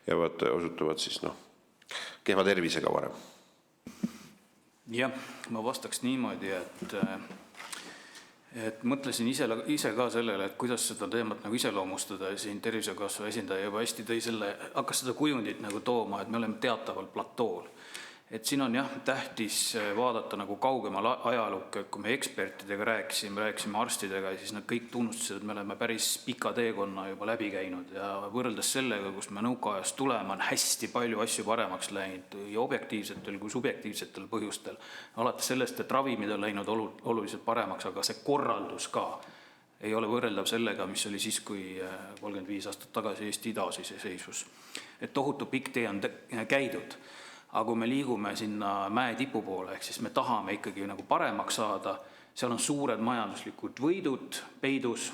osutuvad siis kehva tervisega varem. Jah, ma vastaks niimoodi, Et mõtlesin ise ka sellele, et kuidas seda teemat nagu iseloomustada ja siin Tervisekassa esindaja juba hästi hakkas seda kujundit nagu tooma, et me oleme teataval platool. Et siin on jah tähtis vaadata nagu kaugemal ajalukku, et kui me ekspertidega rääkisime arstidega ja siis nad kõik tunnustasid, et me oleme päris pika teekonna juba läbi käinud ja võrreldes sellega, kus me nõukaajast tuleme, on hästi palju asju paremaks läinud ja objektiivsetel kui subjektiivsetel põhjustel. Alates sellest, et ravimid on läinud oluliselt paremaks, aga see korraldus ka ei ole võrreldav sellega, mis oli siis, kui 35 aastat tagasi Eesti idaosiseisus. Et tohutu pikk tee on käidud. Aga kui me liigume sinna mäe tipu poole, ehk siis me tahame ikkagi nagu paremaks saada, seal on suured majanduslikud võidud peidus,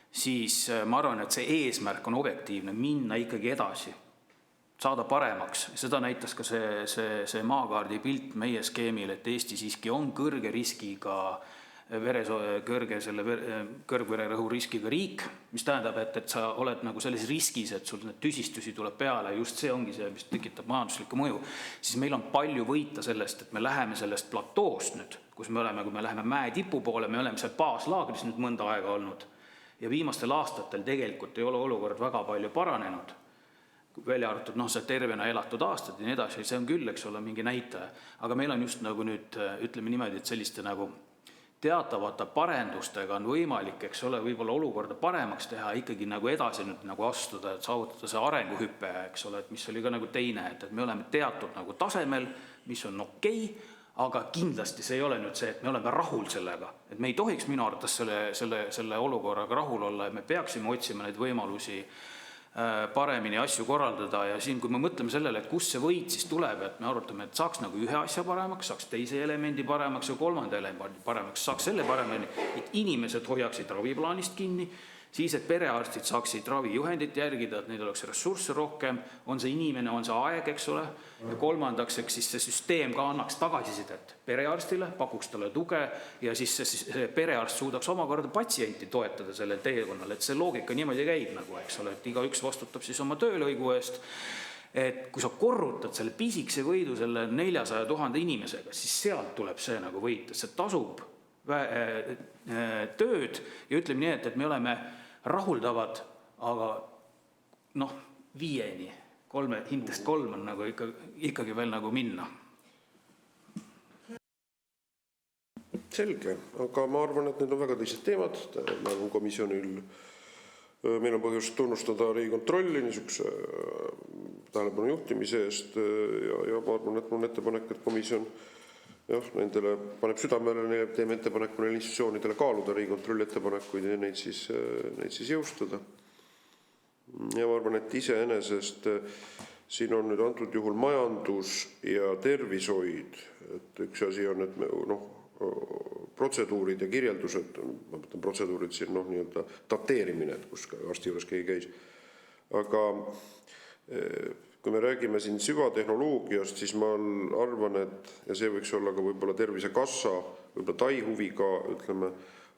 siis ma arvan, et see eesmärk on objektiivne, minna ikkagi edasi, saada paremaks. Seda näitas ka see maakaardi pilt meie skeemil, et Eesti siiski on kõrge riskiga kõrgvererõhu riskiga riik, mis tähendab, et sa oled nagu selles riskis, et sul need tüsistusi tuleb peale, just see ongi see, mis tekitab majanduslikku mõju, siis meil on palju võita sellest, et me läheme sellest platoost nüüd, kus me oleme, kui me läheme mäe tipu poole, me oleme seal baaslaagris nüüd mõnda aega olnud ja viimastel aastatel tegelikult ei ole olukord väga palju paranenud, välja arvatud see tervena elatud aastad ja nii edasi, see on küll, eks ole, mingi näitaja, aga meil on just nagu nüüd, ütleme niimoodi, et selliste nagu teatavate parendustega on võimalik, eks ole, võib-olla olukorda paremaks teha, ikkagi nagu edasi nüüd nagu astuda, et saavutada see arenguhüpe, eks ole, et mis oli ka nagu teine, et me oleme teatud nagu tasemel, mis on okei, aga kindlasti see ei ole nüüd see, et me oleme rahul sellega, et me ei tohiks minu arvates selle olukorraga rahul olla, et me peaksime otsima neid võimalusi paremini asju korraldada ja siin, kui me mõtleme sellele, et kus see võit siis tuleb, et me arutame, et saaks nagu ühe asja paremaks, saaks teise elemendi paremaks ja kolmanda elemendi paremaks, saaks selle paremini, et inimesed hoiaksid raviplaanist kinni, siis, et perearstid saaksid ravijuhendit järgida, et neil oleks ressursse rohkem, on see inimene, on see aeg, eks ole, ja kolmandaks, eks siis see süsteem ka annaks tagasisidet perearstile, pakuks talle tuge ja siis see perearst suudaks omakorda patsienti toetada sellel teekonnal, et see loogika niimoodi käib nagu, eks ole, et igaüks vastutab siis oma töölõigu eest, et kui sa korrutad selle pisikese võidu selle 400 000 inimesega, siis sealt tuleb see nagu võit, et see tasub tööd ja ütleme nii, et me oleme rahuldavad, aga 5-ni, hindest 3 on nagu ikkagi veel nagu minna. Selge, aga ma arvan, et need on väga tõsised teemad. Ma arvan komisjonil, meil on põhjust tunnustada Riigikontrolli niisuguse tähelepanu juhtimise eest ja ma arvan, et mul on ettepanek, et komisjon nendele paneb südamele, teeme ettepaneku neile institutsioonidele kaaluda Riigikontrolli ettepanekuid ja neid siis jõustada. Ja ma arvan, et iseenesest siin on nüüd antud juhul majandus ja tervishoid, et üks asi on, et protseduurid ja kirjeldused, ma mõtlen protseduurid siin nii-öelda dateerimine, et kus arsti juures keegi käis, aga kui me räägime siin süvatehnoloogiast, siis ma arvan, et ja see võiks olla ka võib-olla Tervisekassa, võib-olla Tai huviga, ütleme,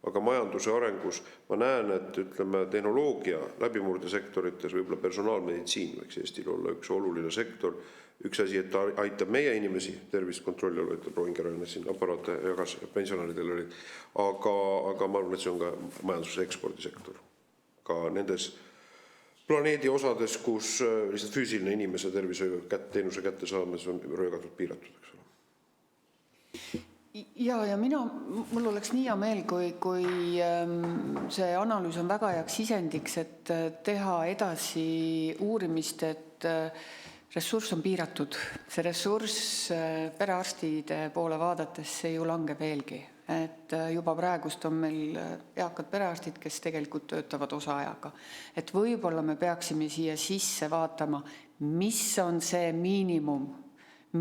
aga majanduse arengus ma näen, et ütleme, tehnoloogia läbimurdesektorites võib-olla personaalmeditsiin võiks Eestil olla üks oluline sektor. Üks asi, et ta aitab meie inimesi, tervist kontrolli olla, ütleb Roingerane siin aparaate jagas pensionäridel oli, aga ma arvan, et see on ka majanduse ekspordisektor. Ka nendes planeedi osades, kus lihtsalt füüsiline inimese tervishoiuteenuse kättesaames on röögatult piiratud, eks ole. Ja mul oleks nii hea meel, kui see analüüs on väga heaks sisendiks, et teha edasi uurimist, et ressurss on piiratud. See ressurss perearstide poole vaadates see ju langeb veelgi. Et juba praegust on meil eakad perearstid, kes tegelikult töötavad osaajaga. Et võib-olla me peaksime siia sisse vaatama, mis on see miinimum,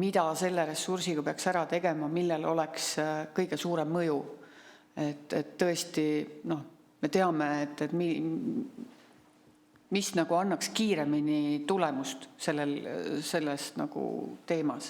mida selle ressursiga peaks ära tegema, millel oleks kõige suurem mõju. Et tõesti, me teame, et mis nagu annaks kiiremini tulemust selles nagu teemas.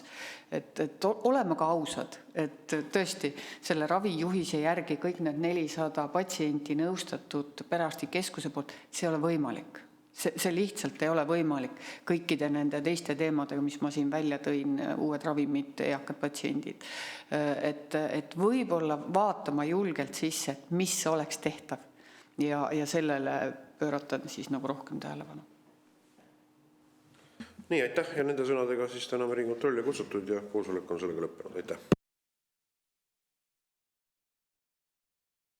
Et oleme ka ausad, et tõesti selle ravijuhise järgi kõik need 400 patsienti nõustatud perearstikeskuse poolt, see ei ole võimalik. See lihtsalt ei ole võimalik kõikide nende teiste teemadega, mis ma siin välja tõin, uued ravimid, eakad patsiendid. Et võib-olla vaatama julgelt sisse, et mis oleks tehtav ja sellele pööratan siis nagu rohkem tähelepanu. Nii, aitäh ja nende sõnadega siis täname Riigikontrolli kutsutud ja koosolek on sellega lõppenud. Aitäh!